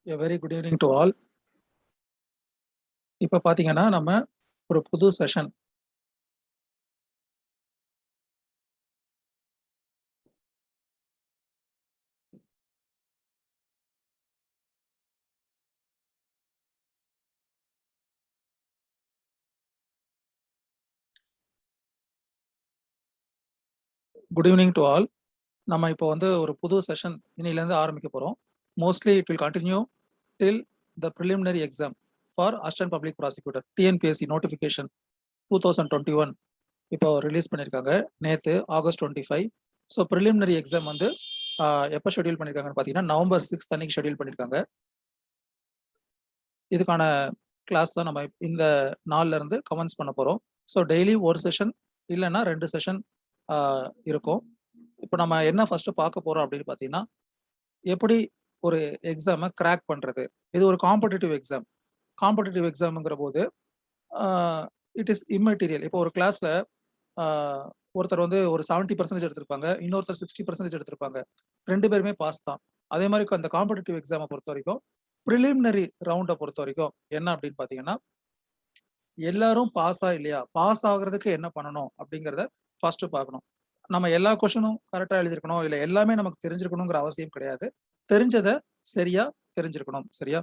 A very good evening to all. இப்போ பார்த்தீங்கன்னா நம்ம ஒரு புது session good evening to all. நம்ம இப்போ வந்து ஒரு புது செஷன் இன்னிலேருந்து ஆரம்பிக்க போகிறோம். Mostly it will continue till the preliminary exam for assistant public prosecutor TNPSC notification 2021 இப்போ ரிலீஸ் பண்ணியிருக்காங்க நேற்று ஆகஸ்ட் 25. ஸோ ப்ரிலிமினரி எக்ஸாம் வந்து எப்போ ஷெடியூல் பண்ணியிருக்காங்கன்னு பார்த்தீங்கன்னா நவம்பர் 6 அன்னைக்கு ஷெடியூல் பண்ணியிருக்காங்க. இதுக்கான கிளாஸ் தான் நம்ம இந்த நாள்ல இருந்து கமென்ஸ் பண்ண போகிறோம். ஸோ டெய்லி ஒரு செஷன் இல்லைன்னா 2 செஷன் இருக்கும். இப்போ நம்ம என்ன ஃபர்ஸ்ட் பார்க்க போறோம் அப்படின்னு பார்த்தீங்கன்னா, எப்படி ஒரு எக்ஸாமை கிராக் பண்றது. இது ஒரு காம்படிட்டிவ் எக்ஸாம். காம்படிட்டிவ் எக்ஸாம்ங்கிற போது இட் இஸ் இம்மெட்டீரியல். இப்போ ஒரு கிளாஸ்ல ஒருத்தர் வந்து ஒரு 70% எடுத்திருப்பாங்க, இன்னொருத்தர் 60% எடுத்திருப்பாங்க. 2 பேருமே பாஸ் தான். அதே மாதிரி அந்த காம்படிட்டிவ் எக்ஸாமை பொறுத்த வரைக்கும் ப்ரிலிமினரி ரவுண்டை பொறுத்த வரைக்கும் என்ன அப்படின்னு பார்த்தீங்கன்னா, எல்லாரும் பாஸா இல்லையா, பாஸ் ஆகுறதுக்கு என்ன பண்ணணும் அப்படிங்கிறத ஃபர்ஸ்ட் பார்க்கணும். நம்ம எல்லா கொஸ்டினும் கரெக்டா எழுதிருக்கணும், இல்ல எல்லாமே நமக்கு தெரிஞ்சிருக்கணுங்கிற அவசியம் கிடையாது. தெரிஞ்சதை சரியா தெரிஞ்சிருக்கணும். சரியா?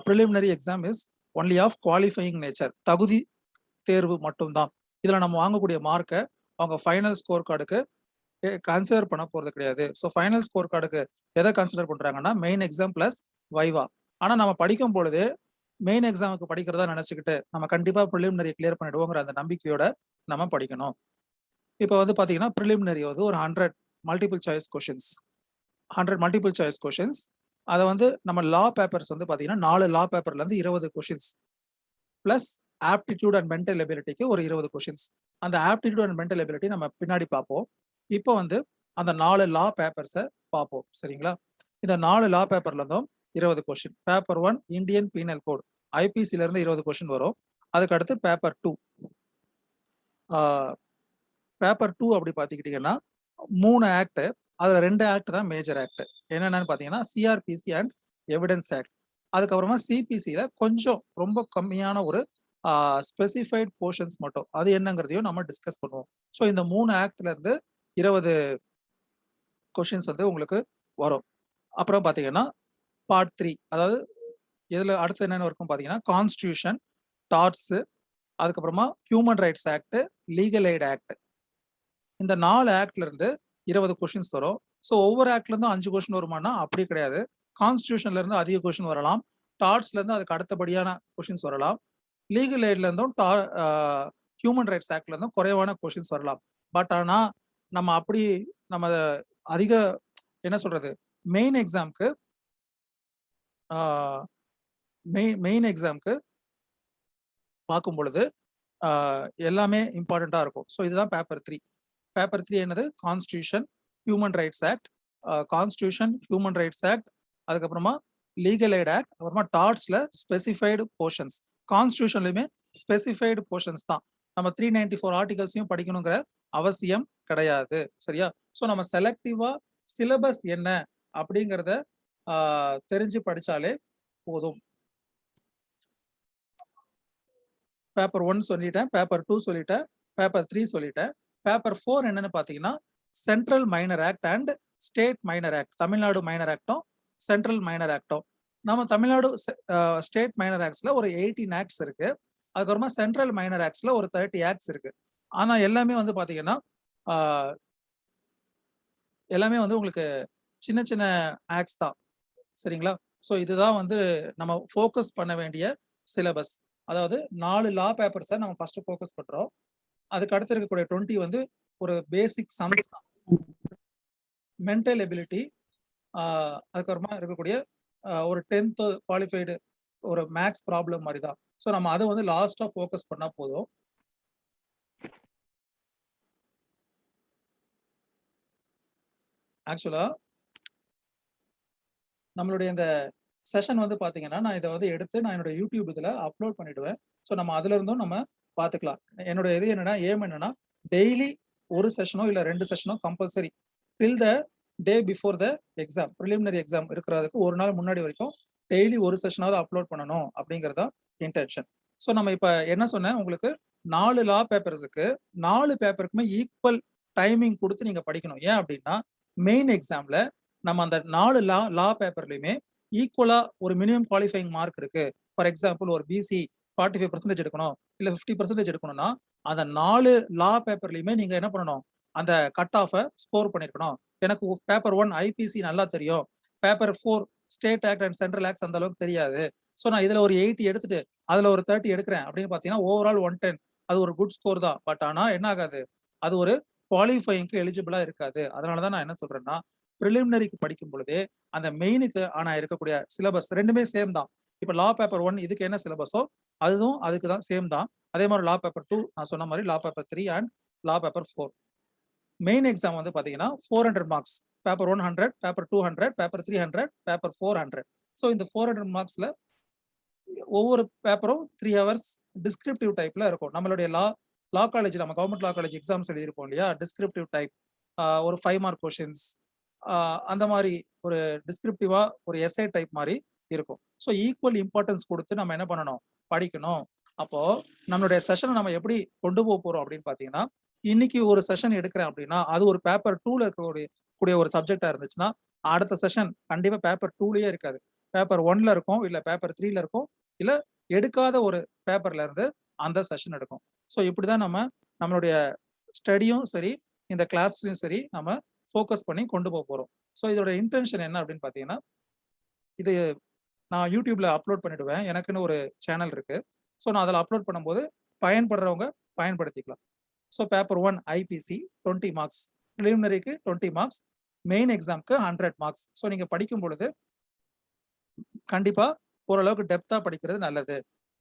Preliminary exam is only of qualifying nature. தகுதி தேர்வு மட்டும்தான். இதுல நம்ம வாங்கக்கூடிய மார்க்கை அவங்க ஃபைனல் ஸ்கோர் கார்டுக்கு கன்சிடர் பண்ண போறது கிடையாது. ஸோ ஃபைனல் ஸ்கோர் கார்டுக்கு எதை கன்சிடர் பண்றாங்கன்னா மெயின் எக்ஸாம் பிளஸ் வைவா. ஆனா நம்ம படிக்கும் பொழுது மெயின் எக்ஸாமுக்கு படிக்கிறதா நினைச்சுக்கிட்டு நம்ம கண்டிப்பா ப்ரிலிமினரி கிளியர் பண்ணிடுவோங்கிற அந்த நம்பிக்கையோட நம்ம படிக்கணும். இப்போ வந்து பாத்தீங்கன்னா ப்ரிலிமினரி வந்து ஒரு 100 multiple choice questions 100 multiple choice questions. அதை வந்து நம்ம லா பேப்பர்ஸ் வந்து பாத்தீங்கன்னா 4 லா பேப்பர்ல இருந்து 20 questions plus aptitude and mental எபிலிட்டிக்கு ஒரு 20 கொஷின்ஸ். அந்த ஆப்டிடியூட் அண்ட் மென்டல் எபிலிட்டி நம்ம பின்னாடி பார்ப்போம். இப்போ வந்து அந்த 4 லா பேப்பர்ஸை பார்ப்போம். சரிங்களா? இந்த 4 லா பேப்பர்ல இருந்தும் 20 question. Paper 1 Indian penal code ஐபிசில இருந்து 20 கொஸ்டின் வரும். அதுக்கு அடுத்து பேப்பர் 2. பேப்பர் 2 அப்படி பார்த்துக்கிட்டீங்கன்னா 3 ஆக்ட், அதுல 2 ஆக்ட் தான் மேஜர் ஆக்ட். என்னென்னு பார்த்தீங்கன்னா சிஆர்பிசி அண்ட் எவிடன்ஸ் ஆக்ட். அதுக்கப்புறமா சிபிசியில கொஞ்சம் ரொம்ப கம்மியான ஒரு ஸ்பெசிஃபைட் போர்ஷன்ஸ் மட்டும், அது என்னங்கிறதையும் நம்ம டிஸ்கஸ் பண்ணுவோம். ஸோ இந்த 3 ஆக்ட்ல இருந்து 20 கொஸ்டின்ஸ் வந்து உங்களுக்கு வரும். அப்புறம் பார்த்தீங்கன்னா பார்ட் 3, அதாவது இதுல அடுத்து என்னென்ன இருக்கும் பார்த்தீங்கன்னா கான்ஸ்டியூஷன், டார்ட்ஸ், அதுக்கப்புறமா human rights act, legal aid act. இந்த 4 ஆக்ட்ல இருந்து 20 கொஸ்டின்ஸ் வரும். ஸோ ஒவ்வொரு ஆக்ட்ல இருந்தும் 5 கொஸ்டின் வருமானா அப்படி கிடையாது. கான்ஸ்டியூஷன்ல இருந்து அதிக கொஸ்டின் வரலாம், டார்ட்ஸ்ல இருந்து அதுக்கு அடுத்தபடியான கொஸ்டின்ஸ் வரலாம், லீகல் எய்ட்ல இருந்தும் ஹியூமன் ரைட்ஸ் ஆக்ட்ல இருந்தும் குறைவான கொஸ்டின்ஸ் வரலாம். பட் ஆனா நம்ம அப்படி நம்ம அதிக என்ன சொல்றது மெயின் எக்ஸாம்க்கு மெயின் எக்ஸாம்க்கு பார்க்கும் பொழுது எல்லாமே இம்பார்ட்டண்டா இருக்கும். ஸோ இதுதான் பேப்பர் 3. பேப்பர் 3 என்னது? Constitution, human rights act, constitution, human rights act, அதுக்கப்புறமா லீகல் எய்ட் ஆக்ட், அப்புறமா டார்ட்ஸ்ல ஸ்பெசிஃபைடு போர்ஷன்ஸ். கான்ஸ்டியூஷன்லயுமே ஸ்பெசிஃபைடு போர்ஷன்ஸ் தான். நம்ம 394 ஆர்டிகல்ஸையும் படிக்கணுங்கிற அவசியம் கிடையாது. சரியா? ஸோ நம்ம செலக்டிவா சிலபஸ் என்ன அப்படிங்கிறத தெரிஞ்சு படிச்சாலே போதும். பேப்பர் 1 சொல்லிட்டேன், பேப்பர் 2 சொல்லிட்டேன், பேப்பர் 3 சொல்லிட்டேன். பேப்பர் 4 என்னன்னு பாத்தீங்கன்னா central minor act and state minor act. Tamil Nadu minor ஆக்டும் சென்ட்ரல் மைனர் ஆக்டும். நம்ம தமிழ்நாடு ஸ்டேட் மைனர் ஆக்ட்ஸ்ல ஒரு 18 ஆக்ட்ஸ் இருக்கு. அதுக்கப்புறமா சென்ட்ரல் மைனர் ஆக்ட்ஸ்ல ஒரு 30 ஆக்ட்ஸ் இருக்கு. ஆனா எல்லாமே வந்து பாத்தீங்கன்னா எல்லாமே வந்து உங்களுக்கு சின்ன சின்ன ஆக்ட்ஸ் தான். சரிங்களா? ஸோ இதுதான் வந்து நம்ம ஃபோக்கஸ் பண்ண வேண்டிய சிலபஸ். அதாவது 4 லா பேப்பர்ஸை நம்ம ஃபர்ஸ்ட் ஃபோக்கஸ் பண்றோம். அதுக்கு அடுத்து இருக்கக்கூடிய 20 வந்து ஒரு பேசிக் சம்ஸ் தான். மென்டல் எபிலிட்டி, அதுக்கப்புறமா இருக்கக்கூடிய ஒரு 10th குவாலிஃபைடு ஒரு மேக்ஸ் ப்ராப்ளம் மாதிரி தான். ஸோ நம்ம அதை வந்து லாஸ்டா ஃபோக்கஸ் பண்ணா போதும். ஆக்சுவலா நம்மளுடைய இந்த செஷன் வந்து பாத்தீங்கன்னா நான் இதை வந்து எடுத்து நான் என்னோட யூடியூப் இதுல அப்லோட் பண்ணிடுவேன். ஸோ நம்ம அதுல இருந்தும் நம்ம பார்த்துக்கலாம். என்னோட இது என்னன்னா ஏம் என்னன்னா டெய்லி ஒரு செஷனோ இல்ல 2 செஷனோ compulsory till the day before the exam, preliminary exam இருக்கிறதுக்கு ஒரு நாள் முன்னாடி வரைக்கும் டெய்லி ஒரு செஷனாவது அப்லோட் பண்ணணும் அப்படிங்கிறது தான் இன்டென்ஷன். ஸோ நம்ம இப்ப என்ன சொன்னேன் உங்களுக்கு 4 லா பேப்பர்ஸுக்கு 4 பேப்பருக்குமே ஈக்குவல் டைமிங் குடுத்து நீங்க படிக்கணும். ஏன் அப்படின்னா, மெயின் எக்ஸாம்ல நம்ம அந்த 4 லா லா பேப்பர்லயுமே ஈக்குவலா ஒரு மினிமம் குவாலிஃபையிங் மார்க் இருக்கு. ஃபார் எக்ஸாம்பிள் ஒரு பிசி 45% எடுக்கணும், இல்ல 50% எடுக்கணும்னா, அந்த 4 லா பேப்பர்லயுமே நீங்க என்ன பண்ணணும்? அந்த கட் ஆஃப ஸ்கோர் பண்ணியிருக்கணும். எனக்கு பேப்பர் 1 ஐபிசி நல்லா தெரியும். Paper 4 state act and central acts அந்த அளவுக்கு தெரியாது. ஸோ நான் இதுல ஒரு 80 எடுத்துட்டு, அதுல ஒரு 30 எடுக்கிறேன் அப்படின்னு பார்த்தீங்கன்னா, ஓவரால் 110 அது ஒரு குட் ஸ்கோர் தான். பட் ஆனா என்ன ஆகாது? அது ஒரு குவாலிஃபையிங்க்கு எலிஜிபிளா இருக்காது. அதனால தான் நான் என்ன சொல்றேன்னா, பிரிலிமினரிக்கு படிக்கும் பொழுதே, அந்த மெயினுக்கு ஆனா இருக்கக்கூடிய சிலபஸ் 2மே சேம் தான். இப்ப லா பேப்பர் 1 இதுக்கு என்ன சிலபஸோ, அதுவும் அதுக்கு தான் சேம் தான். அதே மாரி லா பேப்பர் 2 நான் சொன்ன மாரி law paper 3 and law paper 4. Main exam வந்து பாத்தீங்கன்னா 400 marks. Paper 100, paper 200, paper 300, paper 400. So இந்த 400 மார்க்ஸ்ல ஒவ்வொரு பேப்பரும் 3 ஹவர்ஸ் டிஸ்கிரிப்டிவ் டைப்ல இருக்கும். நம்மளுடைய லா லா காலேஜ் நம்ம கவர்ன்மெண்ட் லா காலேஜ் எக்ஸாம்ஸ் எழுதியிருப்போம் இல்லையா? டிஸ்கிரிப்டிவ் டைப் ஒரு 5 மார்க் கொஸ்டின்ஸ் அந்த மாரி ஒரு டிஸ்கிரிப்டிவா ஒரு எஸ்ஸே டைப் மாரி இருக்கும். ஸோ ஈக்குவல் இம்பார்ட்டன்ஸ் குடுத்து நம்ம என்ன பண்ணணும்? படிக்கணும். அப்போ நம்மளுடைய செஷன நம்ம எப்படி கொண்டு போறோம் அப்படின்னு பார்த்தீங்கன்னா, இன்னைக்கு ஒரு செஷன் எடுக்கிறேன் அப்படின்னா, அது ஒரு பேப்பர் 2ல இருக்கக்கூடிய கூடிய ஒரு சப்ஜெக்ட்டா இருந்துச்சுன்னா, அடுத்த செஷன் கண்டிப்பா பேப்பர் 2லயே இருக்காது. பேப்பர் 1ல இருக்கும், இல்ல பேப்பர் 3ல இருக்கும், இல்ல எடுக்காத ஒரு பேப்பர்ல இருந்து அந்த செஷன் எடுக்கும். ஸோ இப்படிதான் நம்ம நம்மளுடைய ஸ்டடியும் சரி, இந்த கிளாஸ்லயும் சரி நம்ம ஃபோக்கஸ் பண்ணி கொண்டு போறோம். ஸோ இதோட இன்டென்ஷன் என்ன அப்படின்னு பார்த்தீங்கன்னா, இது நான் YouTubeல அப்லோட் பண்ணிடுவேன். எனக்குன்னு ஒரு சேனல் இருக்கு. ஸோ நான் அதில அப்லோட் பண்ணும்போது பயன்படுறவங்க பயன்படுத்திக்கலாம். ஸோ பேப்பர் 1 ஐபிசி 20 மார்க்ஸ், பிரிலிமினரிக்கு 20 மார்க்ஸ், மெயின் எக்ஸாம்க்கு 100 மார்க்ஸ். ஸோ நீங்க படிக்கும் பொழுது கண்டிப்பா ஓரளவுக்கு டெப்த்தா படிக்கிறது நல்லது.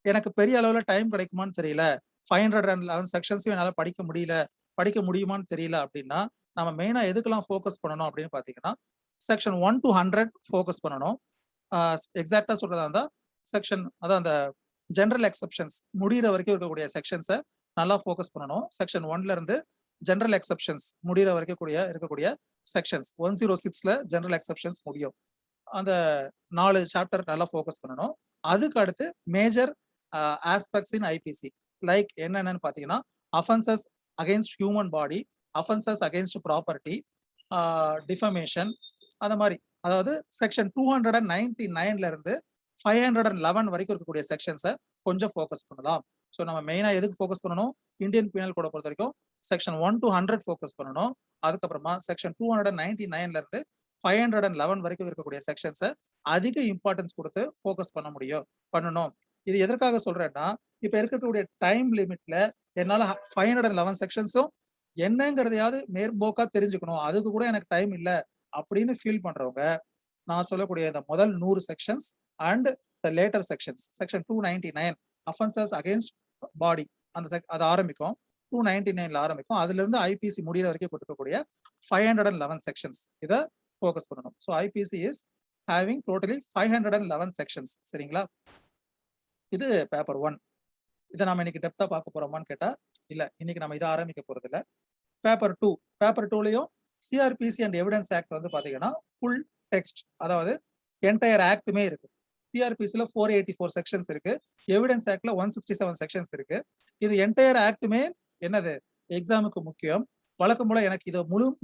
எனக்கு பெரிய அளவுல டைம் கிடைக்குமான்னு தெரியல. 511 செக்ஷன்ஸையும் என்னால படிக்க முடியல. படிக்க முடியுமான்னு தெரியல அப்படின்னா, நம்ம மெயினா எதுக்கெல்லாம் ஃபோக்கஸ் பண்ணணும் அப்படின்னு பார்த்தீங்கன்னா, செக்ஷன் 1 டூ 100 ஃபோக்கஸ் பண்ணணும். ஆ எக்ஸாக்ட்டா சொல்றதா இருந்தா, செக்ஷன் அதான் அந்த ஜெனரல் எக்செப்ஷன்ஸ் முடியிற வரைக்கும் இருக்கக்கூடிய செக்ஷன்ஸ நல்லா ஃபோக்கஸ் பண்ணணும். செக்ஷன் 1ல இருந்து ஜெனரல் எக்செப்ஷன்ஸ் முடியிற வரைக்கும் இருக்கக்கூடிய செக்ஷன்ஸ் 106ல ஜெனரல் எக்செப்ஷன்ஸ் முடியும். அந்த 4 சாப்டர் நல்லா ஃபோக்கஸ் பண்ணணும். அதுக்கு அடுத்து மேஜர் ஆஸ்பெக்ட்ஸ் இன் ஐபிசி லைக் என்னென்னன்னு பார்த்தீங்கன்னா, offences against human body, offences against property, defamation அந்த மாரி. அதாவது செக்ஷன் 299ல இருந்து 511 வரைக்கும் இருக்கக்கூடிய செக்ஷன்ஸ கொஞ்சம் ஃபோக்கஸ் பண்ணலாம். ஸோ நம்ம மெயினா எதுக்கு ஃபோக்கஸ் பண்ணணும்? இந்தியன் பீனல் கோட பொறுத்தவரைக்கும் செக்ஷன் 1 டூ 100 ஃபோக்கஸ் பண்ணணும். அதுக்கப்புறமா செக்ஷன் 299ல இருந்து 511 வரைக்கும் இருக்கக்கூடிய செக்ஷன்ஸ அதிக இம்பார்ட்டன்ஸ் குடுத்து ஃபோக்கஸ் பண்ணணும். இது எதற்காக சொல்றேன்னா, இப்ப இருக்கக்கூடிய டைம் லிமிட்ல என்னால 511 செக்ஷன்ஸும் என்னங்கிறதையாவது மேம்போக்கா தெரிஞ்சுக்கணும். அதுக்கு கூட எனக்கு டைம் இல்ல அப்படின்னு ஃபீல் பண்றவங்க, நான் சொல்லக்கூடிய இந்த முதல் 100 sections and the later sections section 299 offences against body அது ஆரம்பிக்கும். 299ல ஆரம்பிக்கும். அதிலிருந்து ஐபிசி முடியிற வரைக்கும் கொடுக்கக்கூடிய 511 செக்ஷன்ஸ் இத ஃபோக்கஸ் பண்ணணும். So IPC is having totally 511 sections. சரிங்களா? இது பேப்பர் 1. இத நாம இன்னைக்கு டெப்த்தா பார்க்க போறோமான்னு கேட்டா, இல்ல. இன்னைக்கு நம்ம இத ஆரம்பிக்க போறதில்ல. பேப்பர் 2. பேப்பர் 2லயும் சிஆர்பிசி அண்ட் எவிடன்ஸ் ஆக்ட் வந்து பாத்தீங்கன்னா, ஃபுல் டெக்ஸ்ட் அதாவது என்டையர் ஆக்ட்டுமே இருக்கு. சிஆர்பிசில 484 செக்ஷன்ஸ் இருக்கு. எவிடன்ஸ் ஆக்ட்ல 167 செக்ஷன்ஸ் இருக்கு. இது என்டையர் ஆக்ட்டுமே என்னது? எக்ஸாமுக்கு முக்கியம். வழக்கம் போல எனக்கு இத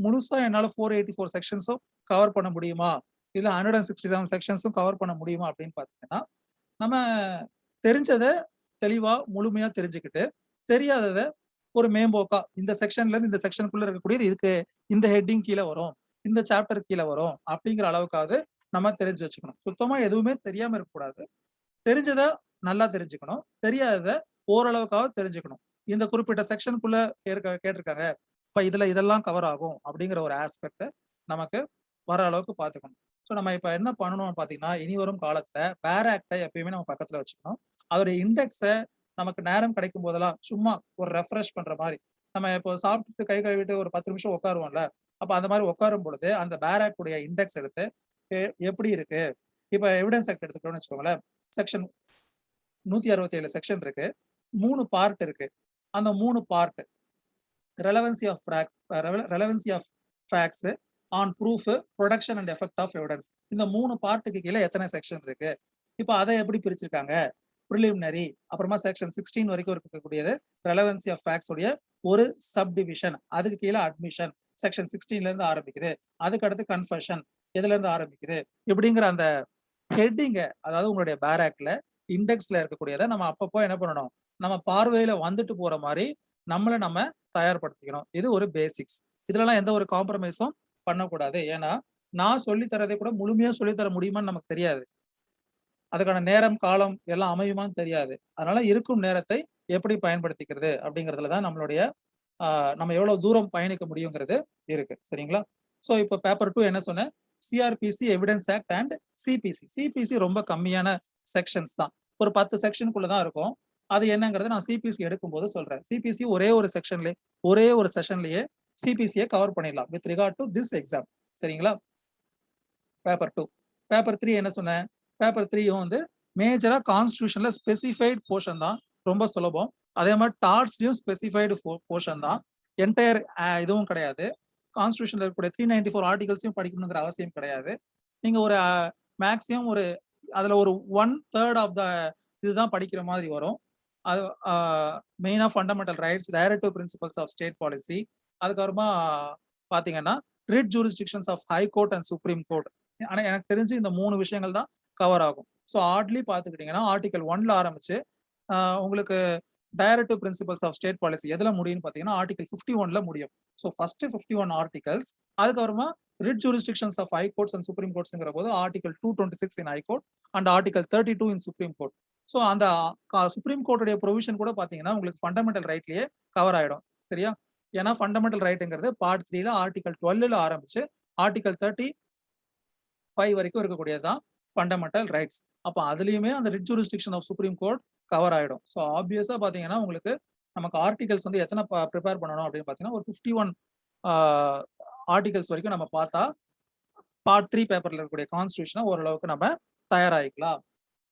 முழுசா என்னால 484 செக்ஷன்ஸும் கவர் பண்ண முடியுமா? இல்ல 167 செக்ஷன்ஸும் கவர் பண்ண முடியுமா? அப்படின்னு பாத்தீங்கன்னா, நம்ம தெரிஞ்சத தெளிவா முழுமையா தெரிஞ்சுக்கிட்டு, தெரியாதத ஒரு மேம்போக்கா இந்த செக்ஷன்ல இருந்து இந்த செக்ஷனுக்குள்ள இருக்கக்கூடியது இதுக்கு இந்த ஹெட்டிங் கீழ வரும். இந்த சாப்டர் கீழ வரும். அப்படிங்கிற அளவுக்காவது நம்ம தெரிஞ்சு வச்சுக்கணும். சுத்தமா எதுவுமே தெரியாம இருக்கக்கூடாது. தெரிஞ்சத நல்லா தெரிஞ்சுக்கணும். தெரியாதத ஓரளவுக்காவது தெரிஞ்சுக்கணும். இந்த குறிப்பிட்ட செக்ஷனுக்குள்ள கேட்டிருக்காங்க. இப்ப இதுல இதெல்லாம் கவர் ஆகும் அப்படிங்கிற ஒரு ஆஸ்பெக்ட் நமக்கு வர அளவுக்கு பார்த்துக்கணும். ஸோ நம்ம இப்ப என்ன பண்ணணும்னு பார்த்தீங்கன்னா, இனி வரும் காலத்துல பேர் ஆக்ட்ட எப்பயுமே நம்ம பக்கத்துல வச்சுக்கணும். அதோட இண்டெக்ஸ நமக்கு நேரம் கிடைக்கும் போதெல்லாம் சும்மா ஒரு ரெஃப்ரெஷ் பண்ற மாரி. நம்ம இப்போ சாப்பிட்டுட்டு கை கழுவிட்டு ஒரு 10 நிமிஷம் உட்காருவோம்ல. அப்ப அந்த மாரி உட்காரும் பொழுது அந்த பேர் ஆக்ட் உடைய இண்டெக்ஸ் எடுத்து எப்படி இருக்கு? இப்ப எவிடன்ஸ் ஆக்ட் எடுத்துக்கிட்டோம்னு வச்சுக்கோங்களேன். செக்ஷன் 167 செக்ஷன் இருக்கு. 3 பார்ட் இருக்கு. அந்த 3 part relevancy of facts on proof, production and effect of evidence. இந்த 3 பார்ட்டுக்கு கீழ எத்தனை செக்ஷன் இருக்கு? இப்ப அதை எப்படி பிரிச்சிருக்காங்க? பிரிலிமினரி, அப்புறமா செக்ஷன் 16 வரைக்கும் இருக்கக்கூடியது ரெலவன்சி ஆஃப் ஃபேக்ட்ஸ் உடைய ஒரு சப் டிவிஷன். அதுக்கு கீழ அட்மிஷன் செக்ஷன் 16ல இருந்து ஆரம்பிக்குது. அதுக்கு அடுத்து கன்ஃபெஷன் எதுல இருந்து ஆரம்பிக்குது? இப்படிங்கிற அந்த ஹெட்டிங்க, அதாவது உங்களுடைய பேராக்ல இண்டெக்ஸ்ல இருக்கக்கூடியத நம்ம அப்பப்போ என்ன பண்ணணும்? நம்ம பார்வையில வந்துட்டு போற மாரி நம்மள நம்ம தயார்படுத்திக்கணும். இது ஒரு பேசிக்ஸ். இதுலலாம் எந்த ஒரு காம்ப்ரமைஸும் பண்ணக்கூடாது. ஏன்னா, நான் சொல்லி தர்றதை கூட முழுமையா சொல்லி தர முடியுமான்னு நமக்கு தெரியாது. அதுக்கான நேரம், காலம் எல்லாம் அமையுமான்னு தெரியாது. அதனால இருக்கும் நேரத்தை எப்படி பயன்படுத்திக்கிறது அப்படிங்கிறதுல தான் நம்மளுடைய நம்ம எவ்வளவு தூரம் பயணிக்க முடியுங்கிறது இருக்கு. சரிங்களா? ஸோ இப்போ பேப்பர் 2 என்ன சொன்னேன்? CrPC, evidence act and CPC. CPC ரொம்ப கம்மியான செக்ஷன்ஸ் தான். ஒரு 10 செக்ஷனுக்குள்ள தான் இருக்கும். அது என்னங்கிறத நான் சிபிசி எடுக்கும்போது சொல்றேன். சிபிசி ஒரே ஒரு செக்ஷன்லயே ஒரே ஒரு செஷன்லயே சிபிசிய கவர் பண்ணிடலாம் with regard to this exam. சரிங்களா? பேப்பர் 2. பேப்பர் 3 என்ன சொன்னேன்? பேப்பர் 3யும் வந்து மேஜரா கான்ஸ்டிடியூஷன்ல ஸ்பெசிஃபைட் போர்ஷன் தான். ரொம்ப சுலபம். அதே மாரி டார்ட்ஸ்லயும் ஸ்பெசிஃபைடு போர்ஷன் தான். என்டையர் இதுவும் கிடையாது. கான்ஸ்டிடியூஷன்ல இருக்கக்கூடிய 394 ஆர்டிகல்ஸையும் படிக்கணுங்கிற அவசியம் கிடையாது. நீங்க ஒரு மேக்ஸிமம் ஒரு அதுல ஒரு 1/3 ஆஃப் த இதுதான் படிக்கிற மாதிரி வரும். அது மெயினா fundamental rights, directive principles of state policy, அதுக்கப்புறமா பாத்தீங்கன்னா writ jurisdictions of high court and supreme court. ஆனா எனக்கு தெரிஞ்சு இந்த 3 விஷயங்கள் தான் கவர் ஆகும். ஸோ ஹார்ட்லி பாத்துக்கிட்டீங்கன்னா ஆர்டிகல் 1ல ஆரம்பிச்சு உங்களுக்கு directive principles of state policy எதுல முடியும்னு பாத்தீங்கன்னா ஆர்டிகல் 51ல முடியும். ஸோ ஃபர்ஸ்ட் 51 ஆர்டிகல்ஸ், அதுக்கப்புறமா writ jurisdictions of high courts and supreme கோர்ட்ஸ்ங்கிற போது article 226 in high court and article 32 in supreme court. So அந்த சுப்ரீம் கோர்ட்டுடைய ப்ரொவிஷன் கூட பாத்தீங்கன்னா உங்களுக்கு ஃபண்டமெண்டல் ரைட்லயே கவர் ஆயிடும். சரியா? ஏன்னா ஃபண்டமெண்டல் ரைட்ங்கிறது பார்ட் 3ல ஆர்டிகல் 12ல ஆரம்பிச்சு ஆர்டிகல் 35 வரைக்கும் இருக்கக்கூடியதுதான் ஃபண்டமெண்டல் ரைட்ஸ். அப்ப அதுலயுமே அந்த writ jurisdiction of supreme court cover ஆயிடும். ஸோ ஆப்வியஸா பாத்தீங்கன்னா உங்களுக்கு நமக்கு ஆர்டிகல்ஸ் வந்து எத்தனை ப்ரிப்பேர் பண்ணணும் அப்படின்னு பாத்தீங்கன்னா ஒரு 51 ஆர்டிகல்ஸ் வரைக்கும் நம்ம பார்த்தா பார்ட் 3 பேப்பர்ல இருக்கக்கூடிய கான்ஸ்டிடியூஷனை ஓரளவுக்கு நம்ம தயாராகிக்கலாம்.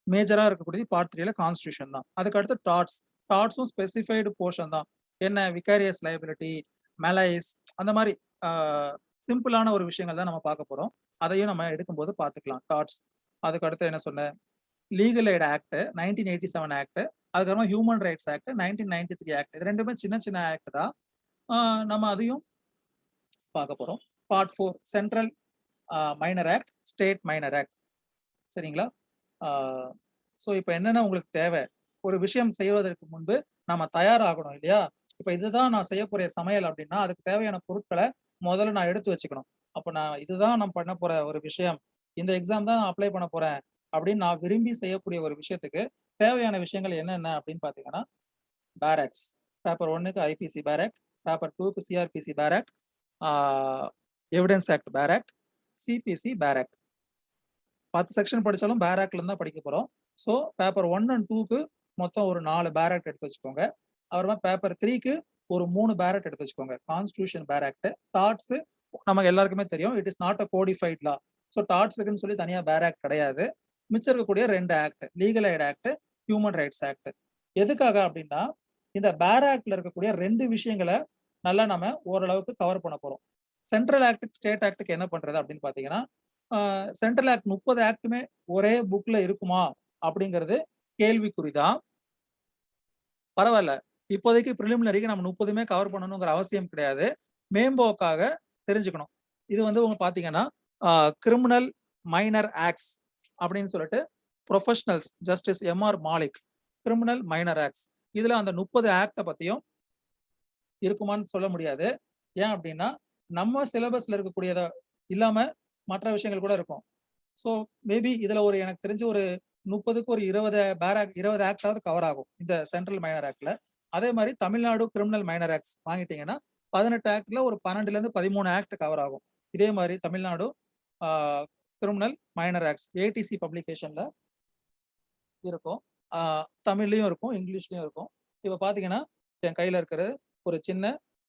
மேஜரா இருக்கக்கூடியது பார்ட் 3ல கான்ஸ்டிடியூஷன் தான். அதுக்கு அடுத்து டாட்ஸ். டாட்ஸும் ஸ்பெசிஃபைடு போர்ஷன் தான். என்ன விகாரியஸ் லைபிலிட்டி, மெலைஸ், அந்த மாதிரி சிம்பிளான ஒரு விஷயங்கள் தான் நம்ம பார்க்க போறோம். அதையும் நம்ம எடுக்கும்போது பார்த்துக்கலாம் டாட்ஸ். அதுக்கு அடுத்து என்ன சொன்னேன்? லீகல் எய்ட் ஆக்ட் 1987 ஆக்ட், அதுக்கப்புறமா ஹியூமன் ரைட்ஸ் ஆக்ட் 1993 ஆக்ட். இது ரெண்டுமே சின்ன சின்ன ஆக்ட் தான். நம்ம அதையும் பார்க்க போறோம். Part 4 central minor act, state minor act. சரிங்களா? ஸோ இப்போ என்னென்ன உங்களுக்கு தேவை? ஒரு விஷயம் செய்வதற்கு முன்பு நம்ம தயாராகணும் இல்லையா? இப்ப இதுதான் நான் செய்யக்கூடிய சமையல் அப்படின்னா, அதுக்கு தேவையான பொருட்கள முதல்ல நான் எடுத்து வச்சுக்கணும். அப்ப நான் இதுதான் நான் பண்ண போற ஒரு விஷயம். இந்த எக்ஸாம் தான் அப்ளை பண்ண போறேன் அப்படின்னு நான் விரும்பி செய்யக்கூடிய ஒரு விஷயத்துக்கு தேவையான விஷயங்கள் என்னென்ன அப்படின்னு பார்த்தீங்கன்னா, பேராக்ஸ். பேப்பர் 1க்கு ஐபிசி பேராக்ட், பேப்பர் 2க்கு CrPC bare act, uh evidence act bare act, CPC bare act. 10 section படிச்சாலும் பேராக்ல இருந்து தான் படிக்க போறோம். ஸோ பேப்பர் 1 அண்ட் 2க்கு மொத்தம் ஒரு 4 பேராக்ட் எடுத்து வச்சுக்கோங்க. அப்புறமா பேப்பர் 3க்கு ஒரு 3 பேராக்ட் எடுத்து வச்சுக்கோங்க. கான்ஸ்டிடியூஷன் பேராக்ட், டாட்ஸ் நமக்கு எல்லாருக்குமே தெரியும். It is not a codified law. So டாட்ஸ்க்குன்னு சொல்லி தனியா பேராக்ட் கிடையாது. மிச்சம் இருக்கக்கூடிய 2 act, legal aid act, human rights act. எதுக்காக அப்படின்னா, இந்த பேராக்ட்ல இருக்கக்கூடிய 2 விஷயங்கள நல்லா நம்ம ஓரளவுக்கு கவர் பண்ண போறோம். சென்ட்ரல் ஆக்ட், ஸ்டேட் ஆக்ட்க்கு என்ன பண்றது அப்படின்னு பார்த்தீங்கன்னா, சென்ட்ரல் ஆக்ட் 30 ஆக்ட்டுமே ஒரே புக்ல இருக்குமா அப்படிங்கிறது கேள்விக்குறிதான். பரவாயில்ல. இப்போதைக்கு பிரிலிமினரிக்கு நம்ம 30மே கவர் பண்ணணுங்கிற அவசியம் கிடையாது. மேம்போக்காக தெரிஞ்சுக்கணும். இது வந்து உங்க பார்த்தீங்கன்னா, கிரிமினல் மைனர் ஆக்ட்ஸ் அப்படின்னு சொல்லிட்டு professionals justice MR. Malik criminal minor acts. இதுல அந்த 30 ஆக்ட்ட பத்தியும் இருக்குமான்னு சொல்ல முடியாது. ஏன் அப்படின்னா, நம்ம சிலபஸ்ல இருக்கக்கூடியத இல்லாம மற்ற விஷயங்கள் கூட இருக்கும். ஸோ மேபி இதுல ஒரு எனக்கு தெரிஞ்சு ஒரு 30க்கு ஒரு 20 ஆக்டாவது கவர் ஆகும். இந்த சென்ட்ரல் மைனர் ஆக்ட்ல. அதே மாரி தமிழ்நாடு கிரிமினல் மைனர் ஆக்ட்ஸ் வாங்கிட்டீங்கன்னா, 18 ஆக்ட்ல ஒரு 12லேருந்து 13 ஆக்ட் கவர் ஆகும். இதே மாரி தமிழ்நாடு ஆ கிரிமினல் மைனர் ஆக்ட்ஸ் ஏடிசி பப்ளிகேஷன்ல இருக்கும். ஆ தமிழ்லயும் இருக்கும், இங்கிலீஷ்லயும் இருக்கும். இப்ப பார்த்தீங்கன்னா, என் கையில இருக்கிறது ஒரு சின்ன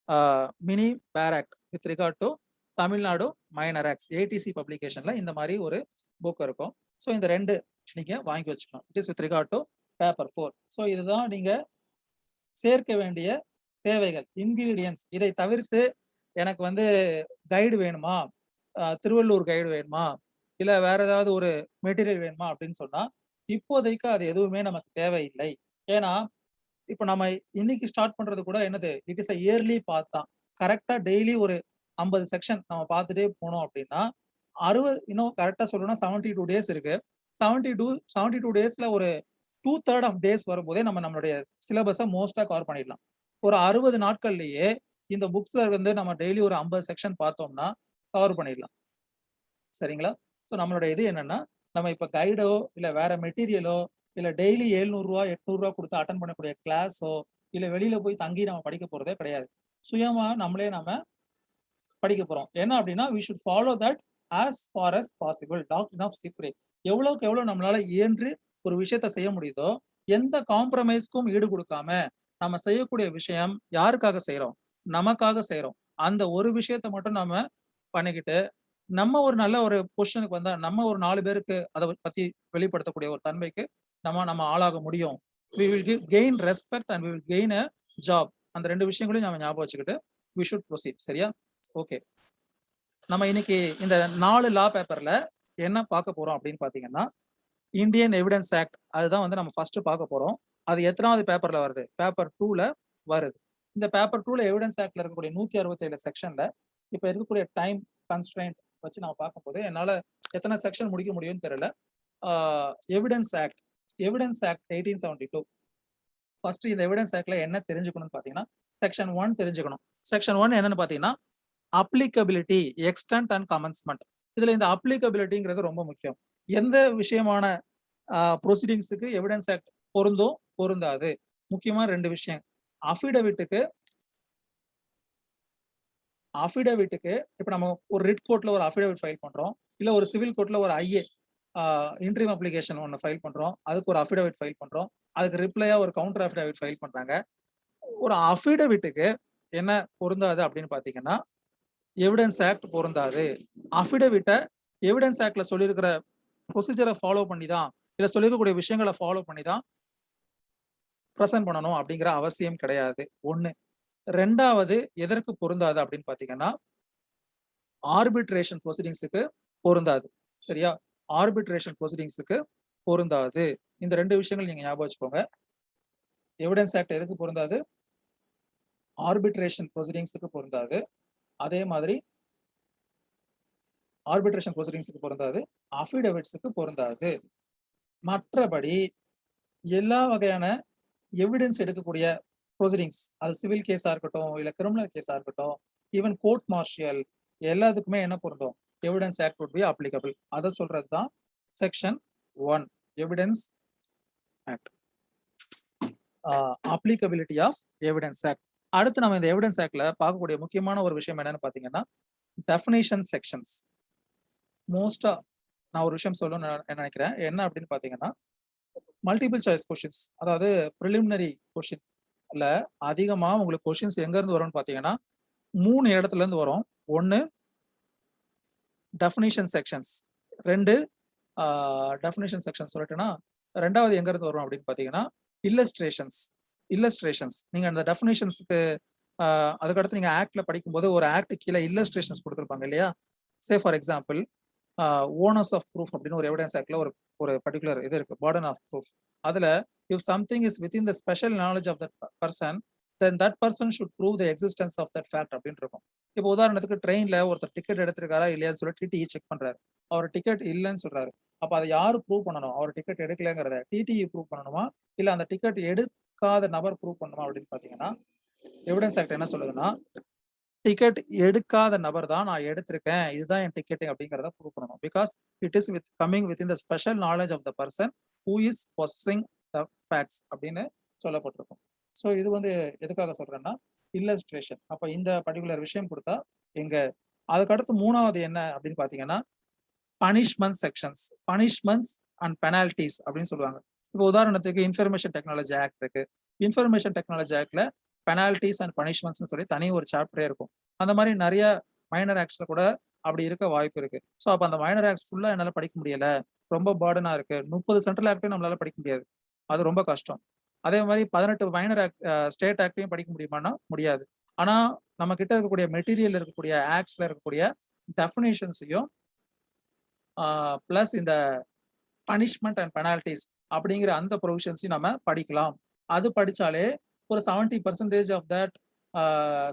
uh mini bare act with regard to Tamil Nadu minor acts ATC பப்ளிகேஷன்ல இந்த மாரி ஒரு புக் இருக்கும். ஸோ இந்த 2 நீங்க வாங்கி வச்சுக்கணும். It is with regard to paper 4. So இதுதான் நீங்க சேர்க்க வேண்டிய தேவைகள், இன்கிரீடியன்ட்ஸ். இதை தவிர்த்து எனக்கு வந்து கைடு வேணுமா? திருவள்ளூர் கைடு வேணுமா? இல்ல வேற ஏதாவது ஒரு மெட்டீரியல் வேணுமா? அப்படின்னு சொன்னா, இப்போதைக்கு அது எதுவுமே நமக்கு தேவையில்லை. ஏன்னா, இப்ப நம்ம இன்னைக்கு ஸ்டார்ட் பண்றது கூட என்னது? இட் இஸ் இயர்லி பாத் தான். கரெக்ட்டா டெய்லி ஒரு 50 செக்ஷன் நம்ம பார்த்துட்டே போனோம் அப்படின்னா, 60 இன்னும் கரெக்ட்டா சொல்லணும்னா 72 டேஸ் இருக்கு. 72 டேஸ்ல ஒரு 2/3 ஆஃப் டேஸ் வரும்போதே நம்ம நம்மளுடைய சிலபஸ மோஸ்ட்டா கவர் பண்ணிடலாம். ஒரு 60 நாட்கள்லயே இந்த புக்ஸ்ல வந்து நம்ம டெய்லி ஒரு 50 செக்ஷன் பார்த்தோம்னா, கவர் பண்ணிடலாம். சரிங்களா? ஸோ நம்மளுடைய இது என்னன்னா, நம்ம இப்ப கைடோ, இல்ல வேற மெட்டீரியலோ, இல்ல டெய்லி ரூ. 700 ரூ. 800 குடுத்து அட்டெண்ட் பண்ணக்கூடிய கிளாஸோ, இல்ல வெளியில போய் தங்கி நம்ம படிக்க போறதே கிடையாது. சுயமா நம்மளே நாம படிக்க போறோம். என்ன அப்டின்னா, we should follow that as far as possible. Doctrine of cypres. எவ்வளவுக்கு எவ்வளவு நம்மளால இயன்று ஒரு விஷயத்த செய்ய முடியுதோ, எந்த காம்ப்ரமைஸ்க்கும் ஈடு குடுக்காம, நம்ம செய்யக்கூடிய விஷயம் யாருக்காக செய்றோம்? நமக்காக செய்றோம். அந்த ஒரு விஷயத்த மட்டும் நாம பண்ணிக்கிட்டு நம்ம ஒரு நல்ல ஒரு பொசிஷனுக்கு வந்தா, நம்ம ஒரு 4 பேருக்கு அத பத்தி வெளிப்படுத்தக்கூடிய ஒரு தன்மைக்கு நம்ம நம்ம ஆளாக முடியும். We will gain respect and we will gain a job. அந்த 2 விஷயங்களையும் நாம ஞாபகம் வச்சுக்கிட்டு, வி ஷுட் புரோசீட். சரியா? ஓகே. நம்ம இன்னைக்கு இந்த 4 லா பேப்பர்ல என்ன பார்க்க போறோம் அப்படின்னு பார்த்தீங்கன்னா, இந்தியன் எவிடன்ஸ் ஆக்ட் அதுதான் வந்து நம்ம ஃபர்ஸ்ட் பார்க்க போறோம். அது எத்தனாவது பேப்பர்ல வருது? பேப்பர் 2ல வருது. இந்த பேப்பர் 2ல எவிடன்ஸ் ஆக்ட்ல இருக்கக்கூடிய 167 செக்ஷன்ல இப்ப இருக்கக்கூடிய டைம் கன்ஸ்ட்ரெயின்ட் வச்சு நம்ம பார்க்கும்போது, என்னால எத்தன செக்ஷன் முடிக்க முடியும்னு தெரியல. Uh evidence act evidence act 1872 first இந்த எவிடன்ஸ் ஆக்ட்ல என்ன தெரிஞ்சுக்கணும்னு பார்த்தீங்கன்னா, செக்ஷன் 1 தெரிஞ்சுக்கணும். செக்ஷன் 1 என்னன்னு பார்த்தீங்கன்னா, அப்ளிகபிலிட்டி, எக்ஸ்டென்ட் அண்ட் கமென்ஸ்மென்ட். இதுல இந்த அப்ளிகபிலிட்டிங்கிறது ரொம்ப முக்கியம். எந்த விஷயமான ப்ரொசீடிங்ஸ்க்கு எவிடன்ஸ் ஆக்ட் பொருந்தும், பொருந்தாது. முக்கியமா 2 விஷயம். அஃபிடவிட்டுக்கு அஃபிடவிட்டுக்கு இப்ப நம்ம ஒரு ரிட் கோர்ட்ல ஒரு அஃபிடவிட் ஃபைல் பண்றோம். இல்ல ஒரு சிவில் கோர்ட்ல ஒரு ஐஏ ஆ இன்ட்ரிம் அப்ளிகேஷன் ஒண்ணு ஃபைல் பண்றோம். அதுக்கு ஒரு அஃபிடவிட் ஃபைல் பண்றோம். அதுக்கு ரிப்ளையா ஒரு கவுண்டர் அஃபிடவிட் ஃபைல் பண்றாங்க. ஒரு அஃபிடவிட்டுக்கு என்ன பொருந்தாது அப்படின்னு பார்த்தீங்கன்னா, எவிடன்ஸ் ஆக்ட் பொருந்தாது. அஃபிடவிட்ட எவிடன்ஸ் ஆக்ட்ல சொல்லியிருக்கிற ப்ரொசீஜர ஃபாலோ பண்ணி தான், இல்ல சொல்லியிருக்கக்கூடிய விஷயங்கள ஃபாலோ பண்ணி தான் பிரசன்ட் பண்ணணும் அப்படிங்கிற அவசியம் கிடையாது. 1. 2வது எதற்கு பொருந்தாது அப்படின்னு பார்த்தீங்கன்னா, ஆர்பிட்ரேஷன் ப்ரொசீடிங்ஸ்க்கு பொருந்தாது. சரியா? ஆர்பிட்ரேஷன் ப்ரொசீடிங்ஸ்க்கு பொருந்தாது. இந்த 2 விஷயங்கள் நீங்க ஞாபகம் வச்சுக்கோங்க. எவிடன்ஸ் ஆக்ட் எதுக்கு பொருந்தாது? ஆர்பிட்ரேஷன் ப்ரொசீடிங்ஸ்க்கு பொருந்தாது. அதே மாதிரி ஆர்பிட்ரேஷன் ப்ரொசீடிங்ஸ்க்கு பொருந்தாது. அஃபிடவிட்ஸ்க்கு பொருந்தாது. மற்றபடி எல்லா வகையான எவிடன்ஸ் எடுக்கக்கூடிய ப்ரொசீடிங்ஸ், அது சிவில் கேஸா இருக்கட்டும், இல்ல கிரிமினல் கேஸா இருக்கட்டும், ஈவன் கோர்ட் மார்ஷியல் எல்லாத்துக்குமே என்ன பொருந்தும்? Evidence act would be applicable. அத சொல்றது தான் section 1 evidence act. Applicability of evidence act. அடுத்து நம்ம இந்த எவிடன்ஸ் ஆக்ட்ல பார்க்கக்கூடிய முக்கியமான ஒரு விஷயம் என்னன்னு பார்த்தீங்கன்னா, டெஃபினிஷன் செக்ஷன்ஸ். மோஸ்ட்டா நான் ஒரு விஷயம் சொல்லணும்னு நினைக்கிறேன். என்ன அப்படின்னு பார்த்தீங்கன்னா, மல்டிபிள் சாய்ஸ் கொஸ்டின்ஸ் அதாவது பிரிலிமினரி கொஸ்டின்ல அதிகமா உங்களுக்கு கொஸ்டின்ஸ் எங்க இருந்து வரும்னு பார்த்தீங்கன்னா, 3 இடத்துல இருந்து வரும். 1 டெஃபினிஷன் செக்ஷன்ஸ். 2 டெஃபினிஷன் செக்ஷன் சொல்லட்டுனா, 2வது எங்க இருந்து வரும் அப்படின்னு பார்த்தீங்கன்னா, இல்லஸ்ட்ரேஷன்ஸ். இல்லஸ்ட்ரேஷன்ஸ். நீங்க அந்த டெஃபினிஷன்ஸ்க்கு அதுக்கடுத்து நீங்க ஆக்ட்ல படிக்கும்போது ஒரு ஆக்ட் கீழ இல்லஸ்ட்ரேஷன்ஸ் குடுத்திருப்பாங்க இல்லையா? Say for example onus of proof அப்படின்னு ஒரு எவிடன்ஸ் ஆக்ட்ல ஒரு ஒரு பர்ட்டிகுலர் இது இருக்கு. Burden of proof. அதுல if something is within the special knowledge of that person, then that person should prove the existence of that fact அப்படின்னு இருக்கும். இப்போ உதாரணத்துக்கு ட்ரெயின்ல ஒருத்தர் டிக்கெட் எடுத்திருக்காரா இல்லையான்னு சொல்லி டிடிஇ செக் பண்றாரு. அவர் டிக்கெட் இல்லன்னு சொல்றாரு. அப்ப அத யாரு ப்ரூவ் பண்ணணும்? அவர் டிக்கெட் எடுக்கலங்கிறத டிடிஇ ப்ரூவ் பண்ணணுமா? இல்ல அந்த டிக்கெட் எடுக்காத நபர் ப்ரூவ் பண்ணணுமா அப்படின்னு பார்த்தீங்கன்னா, எவிடன்ஸ் ஆக்ட் என்ன சொல்லுதுன்னா, டிக்கெட் எடுக்காத நபர் தான் நான் எடுத்திருக்கேன். இதுதான் என் டிக்கெட் அப்படிங்கிறத ப்ரூவ் பண்ணணும். Because it is coming within the special knowledge of the person who is possessing the facts அப்படின்னு சொல்லப்பட்டிருக்கும். ஸோ இது வந்து எதுக்காக சொல்றேன்னா, இல்லஸ்ட்ரேஷன். அப்ப இந்த பர்ட்டிகுலர் விஷயம் குடுத்தா எங்க அதுக்கடுத்து 3வது என்ன அப்படின்னு பார்த்தீங்கன்னா, பனிஷ்மென்ட் செக்ஷன்ஸ். பனிஷ்மென்ட்ஸ் அண்ட் பெனால்டீஸ் அப்படின்னு சொல்லுவாங்க. இப்போ உதாரணத்துக்கு இன்ஃபர்மேஷன் டெக்னாலஜி ஆக்ட் இருக்கு. இன்ஃபர்மேஷன் டெக்னாலஜி ஆக்ட்ல பெனால்டீஸ் அண்ட் பனிஷ்மென்ட்ஸ்னு சொல்லி தனி ஒரு சாப்டரே இருக்கும். அந்த மாரி நெறைய மைனர் ஆக்ட்ஸ்ல கூட அப்படி இருக்க வாய்ப்பு இருக்கு. ஸோ அப்ப அந்த மைனர் ஆக்ட்ஸ் ஃபுல்லா என்னால படிக்க முடியல. ரொம்ப பர்டனா இருக்கு. 30 சென்ட்ரல் ஆக்ட்டையும் நம்மளால படிக்க முடியாது. அது ரொம்ப கஷ்டம். அதே மாரி 18 மைனர் ஆக்ட் ஸ்டேட் ஆக்ட்டையும் படிக்க முடியுமான்னா முடியாது. ஆனா நம்ம கிட்ட இருக்கக்கூடிய மெட்டீரியல் இருக்கக்கூடிய ஆக்ட்ஸ்ல இருக்கக்கூடிய டெஃபினிஷன்ஸையும் பிளஸ் இந்த பனிஷ்மென்ட் அண்ட் பெனால்டீஸ் அப்படிங்கிற அந்த ப்ரொவிஷன்ஸையும் நம்ம படிக்கலாம். அது படிச்சாலே ஒரு 70% of that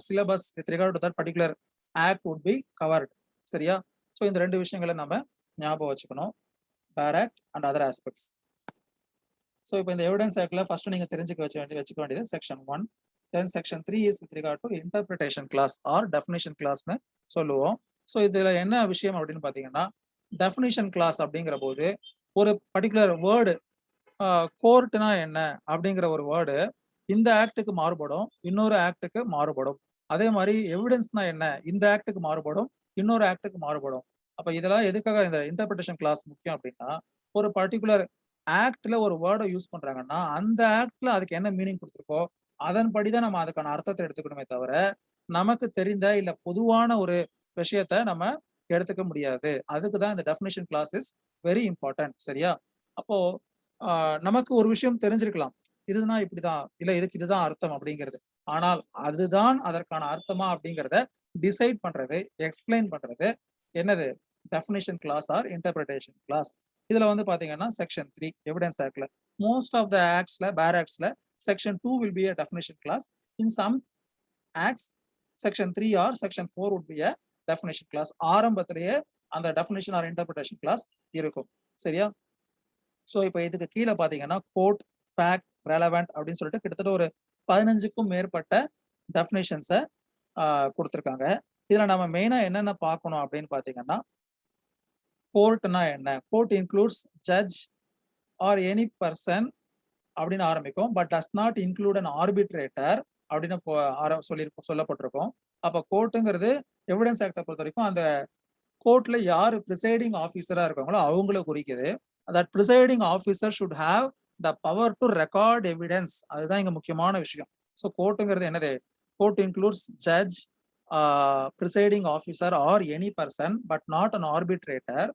syllabus with regard to that particular act would be covered. சரியா? ஸோ இந்த 2 விஷயங்கள நம்ம ஞாபகம் வச்சுக்கணும். Bare act and other aspects. So இப்போ இந்த எவிடன்ஸ் ஆக்ட்ல ஃபர்ஸ்ட் நீங்க வச்சுக்க வேண்டியது section 1. Then section 3 is with regard to interpretation clause or definition கிளாஸ்னு சொல்லுவோம். ஸோ இதுல என்ன விஷயம் அப்படின்னு பாத்தீங்கன்னா, டெஃபினிஷன் கிளாஸ் அப்படிங்கிற போது ஒரு பர்டிகுலர் வேர்டு கோர்ட்னா என்ன அப்படிங்கிற ஒரு வேர்டு இந்த ஆக்டுக்கு மாறுபடும், இன்னொரு ஆக்டுக்கு மாறுபடும். அதே மாதிரி எவிடன்ஸ்னா என்ன, இந்த ஆக்டுக்கு மாறுபடும், இன்னொரு ஆக்டுக்கு மாறுபடும். அப்ப இதெல்லாம் எதுக்காக இந்த இன்டர்பிரிட்டேஷன் கிளாஸ் முக்கியம் அப்படின்னா, ஒரு பர்டிகுலர் ஆக்ட்ல ஒரு வேர்டை யூஸ் பண்றாங்கன்னா, அந்த ஆக்ட்ல அதுக்கு என்ன மீனிங் கொடுத்துருக்கோ அதன்படிதான் நம்ம அதுக்கான அர்த்தத்தை எடுத்துக்கணுமே தவிர, நமக்கு தெரிந்த இல்ல பொதுவான ஒரு விஷயத்த நம்ம எடுத்துக்க முடியாது. அதுக்கு தான் இந்த definition clause is very important. சரியா? அப்போ நமக்கு ஒரு விஷயம் தெரிஞ்சிருக்கலாம். இதுனா இப்படிதான், இல்ல இதுக்கு இதுதான் அர்த்தம் அப்படிங்கிறது. ஆனால் அதுதான் அதற்கான அர்த்தமா அப்படிங்கிறத டிசைட் பண்றது, எக்ஸ்பிளைன் பண்றது என்னது? Definition clause or interpretation clause. இதுல வந்து பாத்தீங்கன்னா செக்ஷன் 3 எவிடன்ஸ் ஆக்ட்ல மோஸ்ட் ஆஃப் த ஆக்ட்ஸ்ல பேர் ஆக்ட்ஸ்ல section 2 will be a definition class. In some acts section 3 or section 4 would be a definition class. ஆரம்பத்திலேயே அந்த டெஃபினிஷன் ஆர் இன்டர்பிரிட்டேஷன் கிளாஸ் இருக்கும். சரியா? ஸோ இப்போ இதுக்கு கீழே பாத்தீங்கன்னா கோட், ஃபேக்ட், ரெலவெண்ட் அப்படின்னு சொல்லிட்டு கிட்டத்தட்ட ஒரு 15க்கும் மேற்பட்ட டெஃபினிஷன்ஸை கொடுத்துருக்காங்க. இதுல நம்ம மெயினா என்னென்ன பார்க்கணும் அப்படின்னு பாத்தீங்கன்னா, கோர்ட்னா என்ன? Court includes judge R any person அப்படின்னு ஆரம்பிக்கும். But does not include an arbitrator அப்படின்னு சொல்லப்பட்டிருக்கும். அப்ப கோர்ட்டுங்கிறது எவிடன்ஸ் ஆக்டை பொறுத்த வரைக்கும் அந்த கோர்ட்ல யாரு பிரிசைடிங் ஆஃபீஸரா இருக்காங்களோ அவங்கள குறிக்குது. That presiding officer should have the power to record evidence. அதுதான் இங்க முக்கியமான விஷயம். ஸோ கோர்ட்டுங்கிறது என்னது? Court includes judge, presiding officer or any person but not an arbitrator